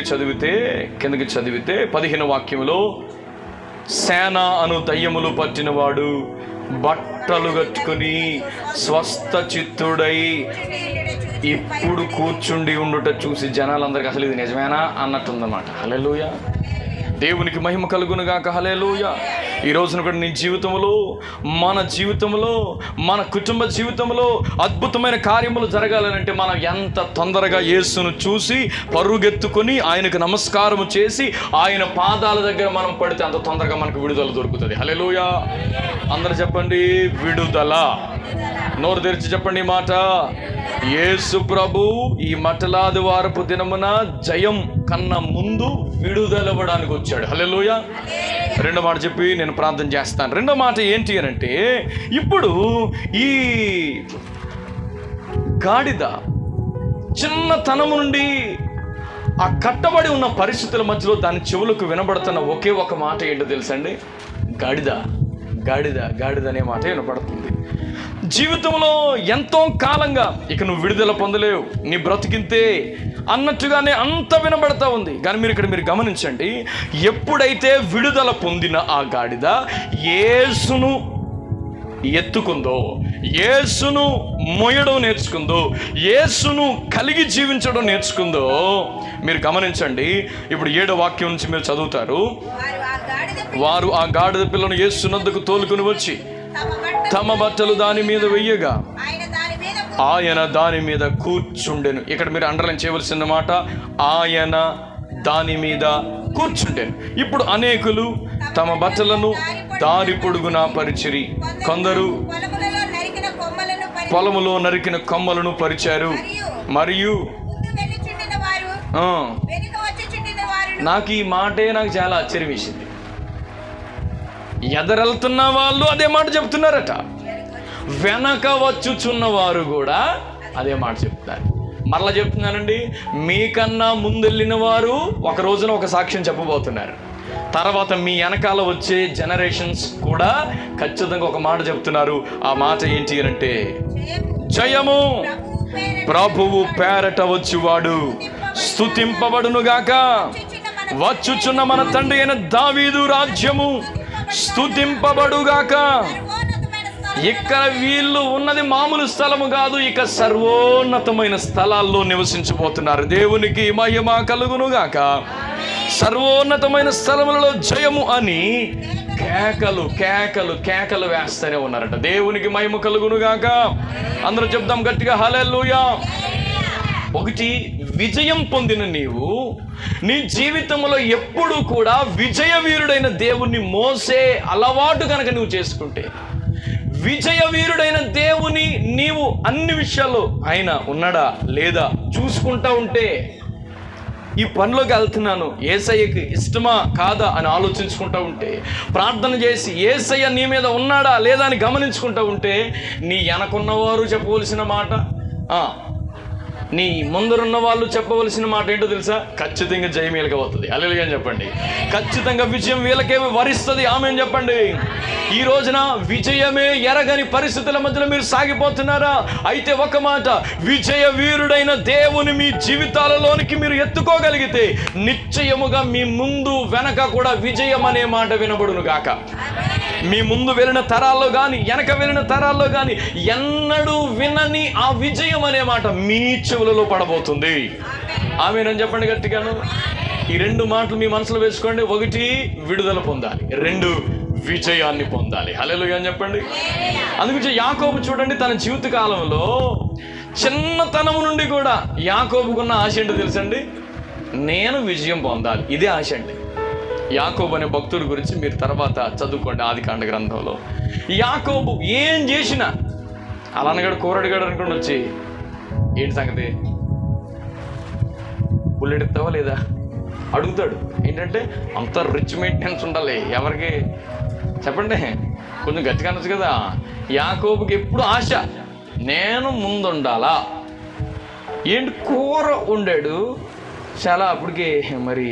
చదివితే 15వ వాక్యంలో, సేన అను దయ్యములు పట్టినవాడు బట్టలు కట్టుకుని స్వస్థ చిత్తుడై ఇప్పుడు కూర్చుండి ఉండుట చూసి జనాలందరికీ అసలు ఇది నిజమేనా అన్నట్టుందన్నమాట. హల్లెలూయా, దేవునికి మహిమ కలుగునుగాక. హల్లెలూయా. ఈ రోజున కూడా నీ జీవితంలో, మన జీవితంలో, మన కుటుంబ జీవితంలో అద్భుతమైన కార్యములు జరగాలనంటే మనం ఎంత తొందరగా యేసును చూసి పరుగెత్తుకొని ఆయనకు నమస్కారం చేసి ఆయన పాదాల దగ్గర మనం పడితే అంత తొందరగా మనకు విడుదల దొరుకుతుంది. హల్లెలూయా. అందరూ చెప్పండి విడుదల. నోరు తెరిచి చెప్పండి ఈ మాట. యేసు ప్రభు ఈ మటలాది వారపు దినమున జయం కన్నా ముందు విడుదలవ్వడానికి వచ్చాడు. హల్లెలూయా. రెండో మాట చెప్పి నేను ప్రార్థన చేస్తాను. రెండో మాట ఏంటి అని అంటే, ఇప్పుడు ఈ గాడిద చిన్నతనము నుండి ఆ కట్టబడి ఉన్న పరిస్థితుల మధ్యలో దాని చెవులకు వినబడుతున్న ఒకే ఒక మాట ఏంటో తెలుసండి? గాడిద గాడిద గాడిద అనే మాట వినపడుతుంది. జీవితంలో ఎంతో కాలంగా ఇక నువ్వు విడుదల పొందలేవు, నీ బ్రతికింతే అన్నట్టుగానే అంత వినబడతా ఉంది. కానీ మీరు గమనించండి, ఎప్పుడైతే విడుదల పొందిన ఆ గాడిద యేసును ఎత్తుకుందో, యేసును మోయడం నేర్చుకుందో, యేసును కలిగి జీవించడం నేర్చుకుందో, మీరు గమనించండి. ఇప్పుడు 7వ వాక్యం నుంచి మీరు చదువుతారు. వారు ఆ గాడిద పిల్లను యేసునొద్దకు తోలుకుని వచ్చి తమ బట్టలు దాని మీద వెయ్యగా ఆయన దాని మీద కూర్చుండెను. ఇక్కడ మీరు అండర్లైన్ చేయవలసిన మాట, ఆయన దాని మీద కూర్చుండెను. ఇప్పుడు అనేకులు తమ బట్టలను దారి పొడుగునా పరిచిరి, కొందరు పొలములో నరికిన కొమ్మలను పరిచారు. మరియు నాకు ఈ మాటే నాకు చాలా ఆశ్చర్యం వేసింది. ఎదరెళ్తున్న వాళ్ళు అదే మాట చెప్తున్నారట, వెనక వచ్చుచున్న వారు కూడా అదే మాట చెప్తున్నారు. మరలా చెప్తున్నానండి, మీకన్నా ముందెళ్ళిన వారు ఒక రోజున ఒక సాక్ష్యం చెప్పబోతున్నారు. తర్వాత మీ వెనకాల వచ్చే జనరేషన్స్ కూడా ఖచ్చితంగా ఒక మాట చెప్తున్నారు. ఆ మాట ఏంటి అంటే, జయము ప్రభువు పేరట వచ్చువాడు స్తుతింపబడునుగాక. వచ్చుచున్న మన తండ్రి అయిన దావీదు రాజ్యము స్తుతింపబడుగాక. ఇక్కడ వీళ్ళు ఉన్నది మామూలు స్థలము కాదు, ఇక సర్వోన్నతమైన స్థలాల్లో నివసించబోతున్నారు. దేవునికి మహిమ కలుగునుగాక. సర్వోన్నతమైన స్థలములలో జయము అని కేకలు కేకలు కేకలు వేస్తూనే ఉన్నారట. దేవునికి మహిమ కలుగునుగాక. అందరూ చెప్దాం గట్టిగా హల్లెలూయా. ఒకటి, విజయం పొందిన నీవు నీ జీవితంలో ఎప్పుడు కూడా విజయవీరుడైన దేవుణ్ణి మోసే అలవాటు కనుక నువ్వు చేసుకుంటే, విజయవీరుడైన దేవుని నీవు అన్ని విషయాల్లో ఆయన ఉన్నాడా లేదా చూసుకుంటా ఉంటే, ఈ పనిలోకి వెళ్తున్నాను యేసయ్యకి ఇష్టమా కాదా అని ఆలోచించుకుంటూ ఉంటే, ప్రార్థన చేసి యేసయ్య నీ మీద ఉన్నాడా లేదా అని గమనించుకుంటూ ఉంటే, నీ వెనకున్నవారు చెప్పవలసిన మాట, నీ ముందరున్న వాళ్ళు చెప్పవలసిన మాట ఏంటో తెలుసా? ఖచ్చితంగా జయం వీళ్ళకే అవుతుంది. హల్లెలూయా అని చెప్పండి. ఖచ్చితంగా విజయం వీళ్ళకే వరిస్తుంది. ఆమేన్ చెప్పండి. ఈ రోజున విజయమే ఎరగని పరిస్థితుల మధ్యలో మీరు సాగిపోతున్నారా? అయితే ఒక మాట, విజయ వీరుడైన దేవుని మీ జీవితాలలోనికి మీరు ఎత్తుకోగలిగితే నిశ్చయముగా మీ ముందు వెనక కూడా విజయం అనే మాట వినబడును గాక. మీ ముందు వెళ్ళిన తరాల్లో కానీ వెనక వెళ్ళిన తరాల్లో కానీ ఎన్నడూ వినని ఆ విజయం అనే మాట మీ చెవులలో పడబోతుంది. ఆమేనని చెప్పండి గట్టిగాను. ఈ రెండు మాటలు మీ మనసులో వేసుకోండి. ఒకటి, విడుదల పొందాలి. రెండు, విజయాన్ని పొందాలి. హల్లెలూయా అని చెప్పండి. అందుగురించి యాకోబు చూడండి, తన జీవిత కాలంలో చిన్నతనం నుండి కూడా యాకోబుకున్న ఆశ ఏంటో తెలుసండి? నేను విజయం పొందాలి. ఇదే ఆశ అండి. యాకోబు అనే భక్తుడి గురించి మీరు తర్వాత చదువుకోండి ఆదికాండ గ్రంథంలో. యాకోబు ఏం చేసినా అలా అనగాడు, కూరడిగాడు అనుకోండి వచ్చి, ఏంటి సంగతి, బుల్లెట్ ఎత్తావా లేదా అడుగుతాడు. ఏంటంటే అంత రిచ్ మెయింటెనెన్స్ ఉండాలి. ఎవరికి చెప్పండి, కొంచెం గట్టిగా అనొచ్చు కదా. యాకోబుకి ఎప్పుడు ఆశ, నేను ముందుండాలా. ఏంటి కూర వండాడు చాలా, అప్పటికి మరి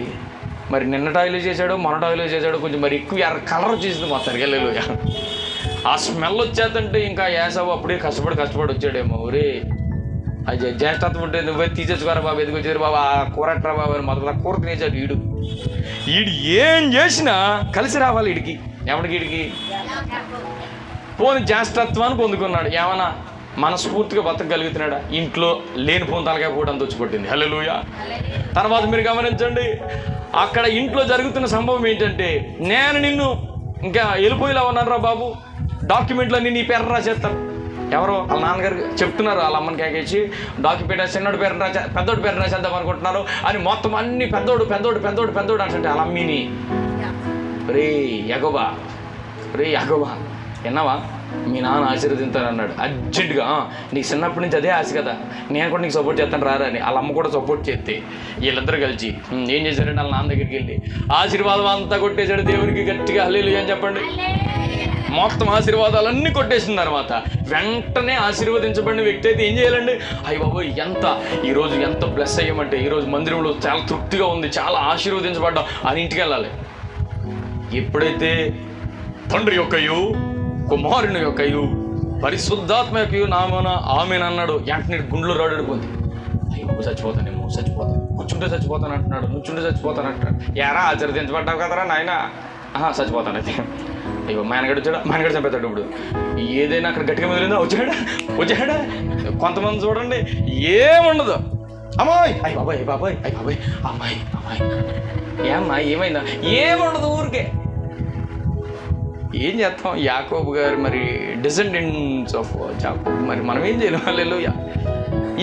మరి నిన్నటి ఆయిల్ చేశాడు, మొన్నటి ఆయిల్ చేశాడు, కొంచెం మరి ఎక్కువ కలర్ వచ్చేసింది మొత్తానికి. హల్లెలూయా. ఆ స్మెల్ వచ్చేదంటే ఇంకా యాసవు అప్పుడే కష్టపడి వచ్చాడేమో. ఒరే అది జ్యేష్ఠత్వం ఉంటే నువ్వే తీసేసుకోరా బాబు, ఎదుగు వచ్చారు బాబు, ఆ కూర ఎట్రా బాబు అని మొదలు కూర తినేసాడు. ఈడు ఏం చేసినా కలిసి రావాలి వీడికి. ఎవడికి? వీడికి పోని జ్యేష్ఠత్వాన్ని పొందుకున్నాడు. ఏమన్నా మనస్ఫూర్తిగా బతకగలుగుతున్నాడా? ఇంట్లో లేని పోని తలకాయ కూడా అంత వచ్చిపట్టింది. హల్లెలూయా. తర్వాత మీరు గమనించండి, అక్కడ ఇంట్లో జరుగుతున్న సంభవం ఏంటంటే, నేను నిన్ను ఇంకా వెళ్ళిపోయేలా ఉన్నారా బాబు, డాక్యుమెంట్లన్నీ నీ పేరు రాసేస్తాను. ఎవరో వాళ్ళ నాన్నగారు చెప్తున్నారు, వాళ్ళ అమ్మని కేకేసి డాక్యుమెంట్ చిన్నోడి పేరు పెద్దోడి పేరు రాసేద్దాం అనుకుంటున్నారు అని మొత్తం అన్ని పెద్దోడు పెద్దోడు పెద్దోడు పెద్దోడు అంటే వాళ్ళ అమ్మీని, రే యగోబా విన్నావా, మీ నాన్న ఆశీర్వదింతాను అన్నాడు అర్జెంటుగా. నీకు చిన్నప్పటి నుంచి అదే ఆశ కదా, నేను కూడా నీకు సపోర్ట్ చేస్తాను రారా అని వాళ్ళ అమ్మ కూడా సపోర్ట్ చేస్తే వీళ్ళిద్దరు కలిసి ఏం చేశారంటే వాళ్ళ నాన్న దగ్గరికి వెళ్ళి ఆశీర్వాదం అంతా కొట్టేశాడు. దేవునికి గట్టిగా హల్లెలూయా అని చెప్పండి. మొత్తం ఆశీర్వాదాలన్నీ కొట్టేసిన తర్వాత వెంటనే ఆశీర్వదించబడిన వ్యక్తి అయితే ఏం చేయాలండి? అయ్య బాబోయ్ ఈరోజు ఎంత బ్లెస్ అయ్యామంటే, ఈరోజు మందిరంలో చాలా తృప్తిగా ఉంది, చాలా ఆశీర్వదించబడ్డాం అని ఇంటికి వెళ్ళాలి. ఎప్పుడైతే తండ్రి యొక్కయు కుమారుని యొక్కయు పరిశుద్ధాత్మ యొక్కయు నామన ఆమెన్ అన్నాడు, వెంటనే గుండెలో రాడుకుంది. అయ్యో చచ్చిపోతాను, కూర్చుంటే చచ్చిపోతాను అంటున్నాడు, నుంచుంటే చచ్చిపోతాను అంటున్నాడు. ఎరా ఆశీర్వదించబడ్డావు కదరా నాయన, చచ్చిపోతాను అయితే. అయ్యో మాయనగడు వచ్చాడా, మాయనగడు చంపేస్తాడు. ఇప్పుడు ఏదైనా అక్కడ గట్టిగా మొదలైందా, వచ్చాడా. కొంతమంది చూడండి ఏముండదు, అమ్మాయి అయ్యి బాబాయ్ అమ్మాయి ఏమ్మా ఏమైందా, ఏముండదు, ఊరికే. ఏం చేస్తాం? యాకోబు గారు మరి డిసెండెంట్స్ ఆఫ్ యాకోబు, మరి మనం ఏం చేయలేం. హల్లెలూయా.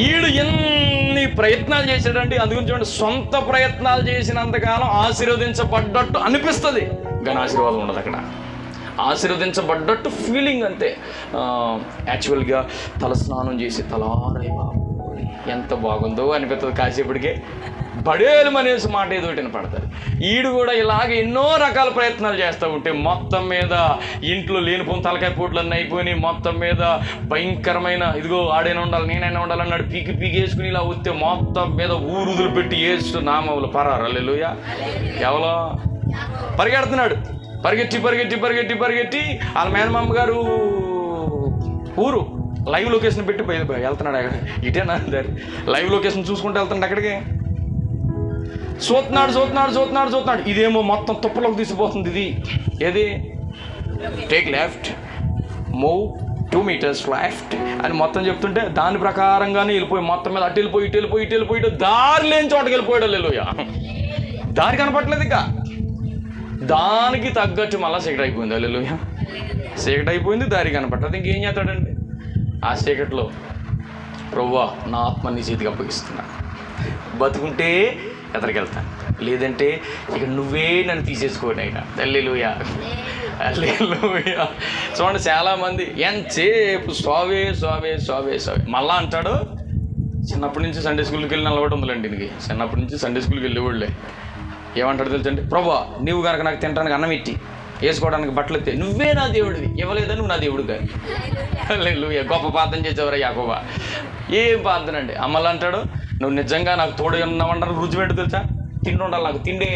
ఈడు ఎన్ని ప్రయత్నాలు చేశాడంటే, అందుగురించి చూడండి, సొంత ప్రయత్నాలు చేసినంతకాలం ఆశీర్వదించబడ్డట్టు అనిపిస్తుంది కానీ ఆశీర్వాదం ఉండదు అక్కడ. ఆశీర్వదించబడ్డట్టు ఫీలింగ్ అంతే. యాక్చువల్గా తల స్నానం చేసి తలారై బాబు ఎంత బాగుందో అనిపిస్తుంది. కాసేపటికే బడేలు అనేసి మాట ఏదో వినపడతారు. ఈడు కూడా ఇలాగ ఎన్నో రకాల ప్రయత్నాలు చేస్తూ ఉంటే మొత్తం మీద ఇంట్లో లేనిపోయిన తలకాయ పోట్లన్నీ అయిపోయినాయి. మొత్తం మీద భయంకరమైన ఇదిగో ఆడైనా ఉండాలి నేనైనా ఉండాలన్నాడు, పీకి వేసుకుని ఇలా వస్తే మొత్తం మీద ఊరుదులు పెట్టి వేస్తూ నామవులు పరారు. హల్లెలూయా. ఎవరో పరిగెడుతున్నాడు, పరిగెట్టి వాళ్ళ మేనమామ గారు ఊరు లైవ్ లొకేషన్ పెట్టి వెళ్తున్నాడు. అక్కడ ఇటేనా దారి లైవ్ లొకేషన్ చూసుకుంటూ వెళ్తున్నాడు. అక్కడికి చూస్తున్నాడు. ఇదేమో మొత్తం తుప్పలోకి తీసిపోతుంది. ఇది ఏది take left, move 2 meters left అని మొత్తం చెప్తుంటే దాని ప్రకారంగానే వెళ్ళిపోయి మొత్తం మీద అటు వెళ్ళిపోయి ఇటు వెళ్ళిపోయి ఇటు వెళ్ళిపోయి ఇటు దారి లేని చోటకి వెళ్ళిపోయాడు. హల్లెలూయా. దారి కనపట్లేదు ఇక, దానికి తగ్గట్టు మళ్ళీ చీకటి అయిపోయింది. హల్లెలూయా. చీకటి అయిపోయింది, దారి కనపట్టలేదు. ఇంకేం చేస్తాడండి ఆ చీకట్లో? ప్రభువా నా ఆత్మ నీ చేతికి అప్పగిస్తున్నా, బతుకుంటే ఎదరికెళ్తాను, లేదంటే ఇక నువ్వే నన్ను తీసేసుకోండి అయినా. హల్లెలూయా. హల్లెలూయా. చూడండి చాలామంది ఎంతసేపు స్వావే స్వావే స్వావే స్వావే మళ్ళా అంటాడు. చిన్నప్పటి నుంచి సండే స్కూల్కి వెళ్ళిన అలవాటు ఉందిలేండి దీనికి. చిన్నప్పటి నుంచి సండే స్కూల్కి వెళ్ళేవాళ్ళే. ఏమంటాడు తెలుసండి? ప్రభువా నువ్వు కనుక నాకు తినడానికి అన్నం ఇట్టి, వేసుకోవడానికి బట్టలు ఎత్తే, నువ్వే నా దేవుడివి, ఇవ్వలేదా నువ్వు నా దేవుడు కాదు. హల్లెలూయా. గొప్ప ప్రార్థన చేసేవారా యాకోబా? ఏం ప్రార్థన అండి. అమ్మలు అంటాడు నువ్వు నిజంగా నాకు తోడు ఉన్నావంటారు. రుచి పెట్టు తెలుసా? తిండి ఉండాలి, నాకు తిండే,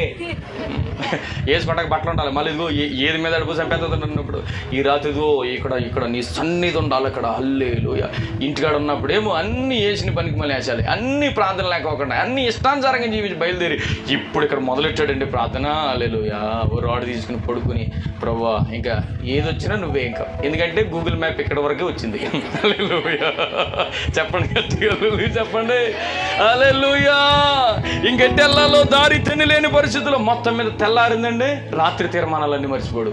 వేసుకోవడానికి బట్టలు ఉండాలి. మళ్ళీ ఇదిగో ఏది మీద అడుపు చంపేస్తున్నప్పుడు ఈ రాత్రి ఇదిగో ఇక్కడ నీ సన్నిధి ఉండాలి అక్కడ. హల్లెలూయా. ఇంటికాడ ఉన్నప్పుడు ఏమో అన్నీ వేసిన పనికి మళ్ళీ వేసాలి, అన్ని ప్రార్థన లేకపోకుండా అన్ని ఇష్టానుసారంగా జీవించి బయలుదేరి ఇప్పుడు ఇక్కడ మొదలెట్టాడండి ప్రార్థన. హల్లెలూయా. ఓ రాడ్ తీసుకుని పడుకుని, ప్రభువా ఇంకా ఏదొచ్చినా నువ్వే, ఇంకా ఎందుకంటే గూగుల్ మ్యాప్ ఇక్కడ వరకే వచ్చింది. హల్లెలూయా. చెప్పండి గట్టిగా చెప్పండి. హల్లెలూయా. ఇంకెట్టి వెళ్ళాలో దారి తినలేని పరిస్థితుల్లో మొత్తం మీద తెల్లారిందండి. రాత్రి తీర్మానాలన్నీ మర్చిపోడు.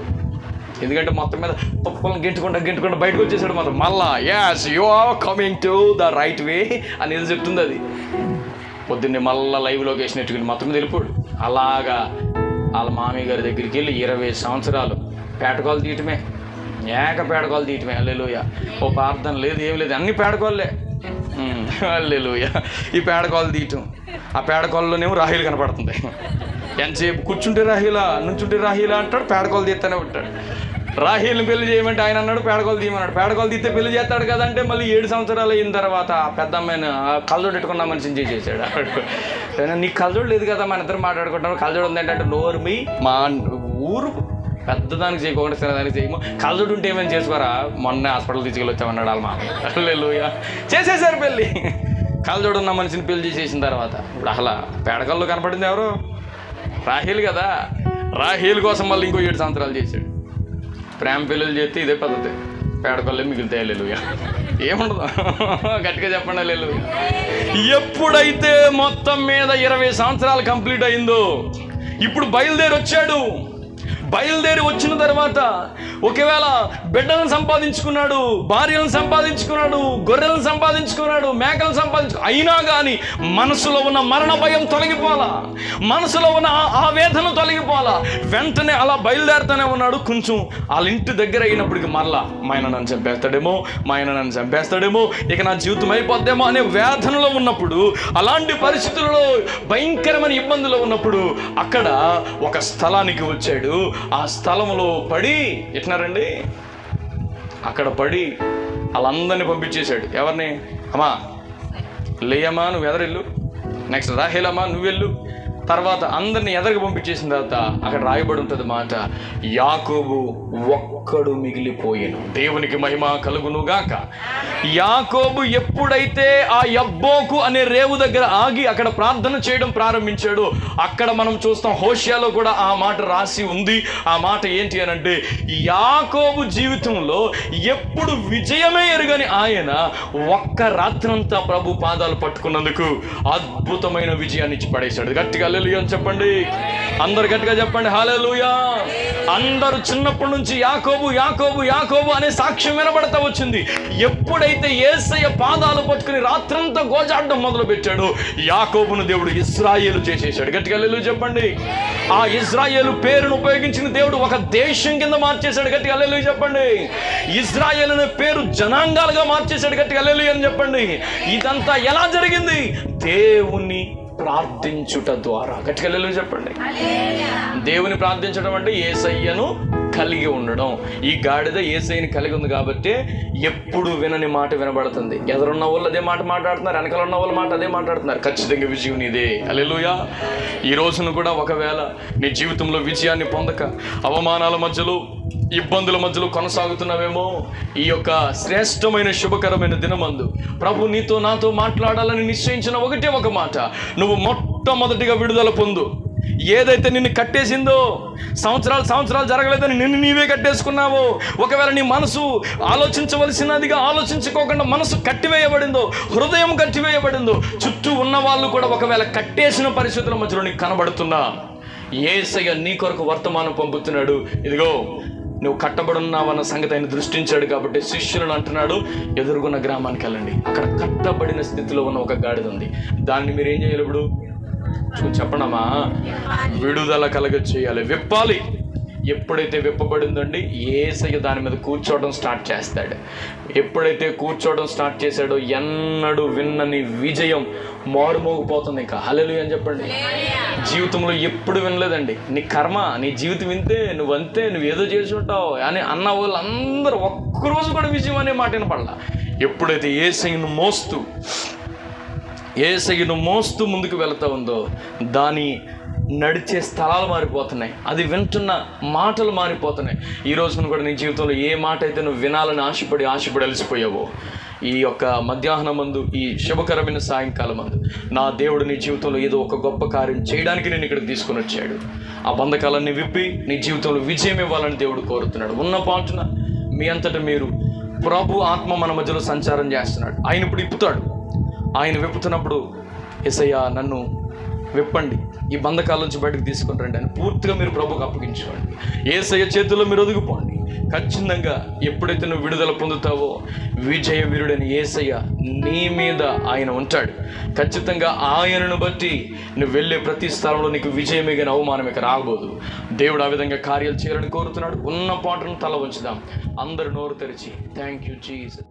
ఎందుకంటే మొత్తం మీద తప్పులను గెంటుకుంటా బయటకు వచ్చేసాడు. మొత్తం మళ్ళా as you are coming to the right way అనేది చెప్తుంది అది. పొద్దున్నే మళ్ళీ లైవ్ లొకేషన్ ఎట్టుకుని మొత్తం మీద వెళ్ళిపోడు. అలాగా వాళ్ళ మామయ్య గారి దగ్గరికి వెళ్ళి 20 సంవత్సరాలు పేటకోలు తీయటమే, పేటకోలు తీయటమే. హల్లెలూయా. ఓ ప్రార్థన లేదు, ఏం లేదు, అన్ని పేటకోళ్ళే. హల్లెలూయా. ఈ పేడకోళ్ళు తీయటం, ఆ పేడకోళ్ళలోనేమో రాహీలు కనపడుతుంది. ఎంతసేపు కూర్చుంటే రాహీలా, నుంచుంటే రాహీలా అంటాడు, పేడకోళ్ళు తీస్తూనే ఉంటాడు. రాహీల్ని పెళ్లి చేయమంటే ఆయన అన్నాడు పేడకోళ్ళు తీయమన్నాడు. పేడకోళ్ళు తీస్తే పెళ్లి చేస్తాడు కదంటే మళ్ళీ 7 సంవత్సరాలు అయిన తర్వాత ఆ పెద్ద అమ్మాయిని కళ్ళజోడు పెట్టుకున్న మనిషిని చేసేసాడు. నీకు కళ్ళజోడు లేదు కదా, మన ఇద్దరు మాట్లాడుకుంటాం. కళ్ళజోడు ఉందంటే నోరు మీ మా ఊరు పెద్దదానికి చేయకుండా చిన్నదానికి చేయము, కళ్ళజోడు ఉంటే ఏమైనా చేసుకోరా, మొన్న హాస్పిటల్ తీసుకెళ్ళి వచ్చామన్నాడు వాళ్ళ మామ. హల్లెలూయా. చేసేసారు పెళ్ళి. కళ్ళజోడు ఉన్న మనిషిని పెళ్లి చేసేసిన తర్వాత ఇప్పుడు అసలు పేడకల్లో కనపడింది ఎవరు? రాహీల్ కదా. రాహీల్ కోసం మళ్ళీ ఇంకో 7 సంవత్సరాలు చేశాడు. ప్రేమ పెళ్ళిళ్ళు చేస్తే ఇదే పద్ధతి, పేడకల్లే మిగులుతాయి. హల్లెలూయా. ఏముండదు, గట్టిగా చెప్పండి. హల్లెలూయా. ఎప్పుడైతే మొత్తం మీద 20 సంవత్సరాలు కంప్లీట్ అయిందో ఇప్పుడు బయలుదేరి వచ్చాడు. బయలుదేరి వచ్చిన తర్వాత ఒకవేళ బిడ్డలను సంపాదించుకున్నాడు, భార్యలను సంపాదించుకున్నాడు, గొర్రెలను సంపాదించుకున్నాడు, మేకలను అయినా కానీ మనసులో ఉన్న మరణ భయం తొలగిపోలా, మనసులో ఉన్న ఆవేదన తొలగిపోలా. వెంటనే అలా బయలుదేరుతూనే ఉన్నాడు. కొంచెం వాళ్ళ ఇంటి దగ్గర అయినప్పటికీ మరలా మా ఆయన నన్ను చంపేస్తాడేమో, ఇక నా జీవితం అయిపోద్దేమో అనే వేదనలో ఉన్నప్పుడు, అలాంటి పరిస్థితుల్లో భయంకరమైన ఇబ్బందులు ఉన్నప్పుడు అక్కడ ఒక స్థలానికి వచ్చాడు. ఆ స్థలంలో పడి ఎట్టినారండి, అక్కడ పడి వాళ్ళందరినీ పంపించేశాడు. ఎవరిని? అమ్మా లేయమ్మా నువ్వు ఎదరెళ్ళు, నెక్స్ట్ రాహేలమ్మా నువ్వెళ్ళు. తర్వాత అందరినీ ఎదరికి పంపించేసిన తర్వాత అక్కడ రాయబడి ఉంటుంది మాట, యాకోబు ఒక్కడు మిగిలిపోయాను. దేవునికి మహిమ కలుగును గాక. యాకోబు ఎప్పుడైతే ఆ యబ్బోకు అనే రేవు దగ్గర ఆగి అక్కడ ప్రార్థన చేయడం ప్రారంభించాడు, అక్కడ మనం చూస్తాం హోషేయలో కూడా ఆ మాట రాసి ఉంది. ఆ మాట ఏంటి అని అంటే, యాకోబు జీవితంలో ఎప్పుడు విజయమే ఎరుగని ఆయన ఒక్క రాత్రంతా ప్రభు పాదాలు పట్టుకున్నందుకు అద్భుతమైన విజయాన్ని ఇచ్చి పడేశాడు. గట్టిగా హల్లెలూయా అని చెప్పండి. అందరు గట్టిగా చెప్పండి హల్లెలూయా. అందరూ చిన్నప్పటి నుంచి యాకోబు యాకోబు యాకోబు అనే సాక్ష్యం వినబడతా వచ్చింది. ఎప్పుడైతే యేసయ్య పాదాలు పట్టుకుని రాత్రంతా గోజాడడం మొదలు పెట్టాడు, యాకోబును దేవుడు ఇశ్రాయేలు చేసేసాడు. గట్టిగా హల్లెలూయా చెప్పండి. ఆ ఇశ్రాయేలు పేరును ఉపయోగించిన దేవుడు ఒక దేశం కింద మార్చేశాడు. గట్టిగా హల్లెలూయా చెప్పండి. ఇశ్రాయేలు అనే పేరు జనాంగాలుగా మార్చేశాడు. గట్టిగా హల్లెలూయా అని చెప్పండి. ఇదంతా ఎలా జరిగింది? దేవుని ప్రార్థించుట ద్వారా. గట్టిగా హల్లెలూయా చెప్పండి. దేవుని ప్రార్థించడం అంటే యేసయ్యను కలిగి ఉండడం. ఈ గాడిద యేసయ్యని కలిగి ఉంది కాబట్టి ఎప్పుడు వినని మాట వినబడుతుంది. ఎదురున్న వాళ్ళు అదే మాట మాట్లాడుతున్నారు, వెనకాల ఉన్న వాళ్ళ మాట అదే మాట్లాడుతున్నారు. ఖచ్చితంగా విజయం నీదే. హల్లెలూయా. ఈ రోజును కూడా ఒకవేళ నీ జీవితంలో విజయాన్ని పొందక అవమానాల మధ్యలో ఇబ్బందుల మధ్యలో కొనసాగుతున్నావేమో, ఈ యొక్క శ్రేష్టమైన శుభకరమైన దినమందు ప్రభు నీతో నాతో మాట్లాడాలని నిశ్చయించిన ఒకటే ఒక మాట, నువ్వు మొట్టమొదటిగా విడుదల పొందు. ఏదైతే నిన్ను కట్టేసిందో, సంవత్సరాలు జరగలేదని నిన్ను నీవే కట్టేసుకున్నావో, ఒకవేళ నీ మనసు ఆలోచించవలసినదిగా ఆలోచించుకోకుండా మనసు కట్టివేయబడిందో, హృదయం కట్టివేయబడిందో, చుట్టూ ఉన్న వాళ్ళు కూడా ఒకవేళ కట్టేసిన పరిస్థితుల మధ్యలో నీకు కనబడుతున్నా, యేసయ్య నీ కొరకు వర్తమానం పంపుతున్నాడు. ఇదిగో నువ్వు కట్టబడున్నావన్న సంగతి ఆయన దృష్టించాడు కాబట్టి శిష్యులను అంటున్నాడు, ఎదురుగున్న గ్రామానికి వెళ్ళండి, అక్కడ కట్టబడిన స్థితిలో ఉన్న ఒక గాడిద ఉంది, దాన్ని మీరు ఏం చేయాలి? ఇప్పుడు చెప్పండమ్మా, విడుదల కలగ చేయాలి, విప్పాలి. ఎప్పుడైతే విప్పబడిందండి, యేసయ్య దాని మీద కూర్చోవడం స్టార్ట్ చేస్తాడు. ఎప్పుడైతే కూర్చోవడం స్టార్ట్ చేశాడో ఎన్నడూ విన్నని విజయం మారుమోగిపోతుంది. ఇంకా హల్లెలూయా అని చెప్పండి. జీవితంలో ఎప్పుడు వినలేదండి, నీ కర్మ, నీ జీవితం వింతే, నువ్వంతే, నువ్వు ఏదో చేసి ఉంటావు అని అన్న వాళ్ళందరూ ఒక్కరోజు కూడా విజయం అనే మాట వినపడలా. ఎప్పుడైతే యేసయ్యను మోస్తూ ముందుకు వెళ్తా ఉందో, దాని నడిచే స్థలాలు మారిపోతున్నాయి, అది వింటున్న మాటలు మారిపోతున్నాయి. ఈ రోజున కూడా నీ జీవితంలో ఏ మాట అయితే నువ్వు వినాలని ఆశపడి అలసిపోయావో, ఈ యొక్క మధ్యాహ్నం మందు, ఈ శుభకరమైన సాయంకాలం మందు నా దేవుడు నీ జీవితంలో ఏదో ఒక గొప్ప కార్యం చేయడానికి నేను ఇక్కడికి తీసుకొని వచ్చాడు. ఆ బంధకాలన్నీ విప్పి నీ జీవితంలో విజయం ఇవ్వాలని దేవుడు కోరుతున్నాడు. ఉన్న పాటున మీ అంతటా మీరు, ప్రభు ఆత్మ మన మధ్యలో సంచారం చేస్తున్నాడు. ఆయన ఇప్పుడు ఇప్పుతాడు. ఆయన విప్పుతున్నప్పుడు, యేసయ్య నన్ను విప్పండి, ఈ బంధకాల నుంచి బయటకు తీసుకొని రండి అని పూర్తిగా మీరు ప్రభువుకు అప్పగించుకోండి. యేసయ్య చేతుల్లో మీరు ఒదిగిపోండి. ఖచ్చితంగా ఎప్పుడైతే నువ్వు విడుదల పొందుతావో, విజయ వీరుడని యేసయ్య నీ మీద ఆయన ఉంటాడు. ఖచ్చితంగా ఆయనను బట్టి నువ్వు వెళ్ళే ప్రతి స్థలంలో నీకు విజయమే కానీ అవమానమే రాబోదు. దేవుడు ఆ విధంగా కార్యాలు చేయాలని కోరుతున్నాడు. ఉన్న పాటను తల వంచుదాం, అందరూ నోరు తెరిచి థ్యాంక్ యూ జీసస్.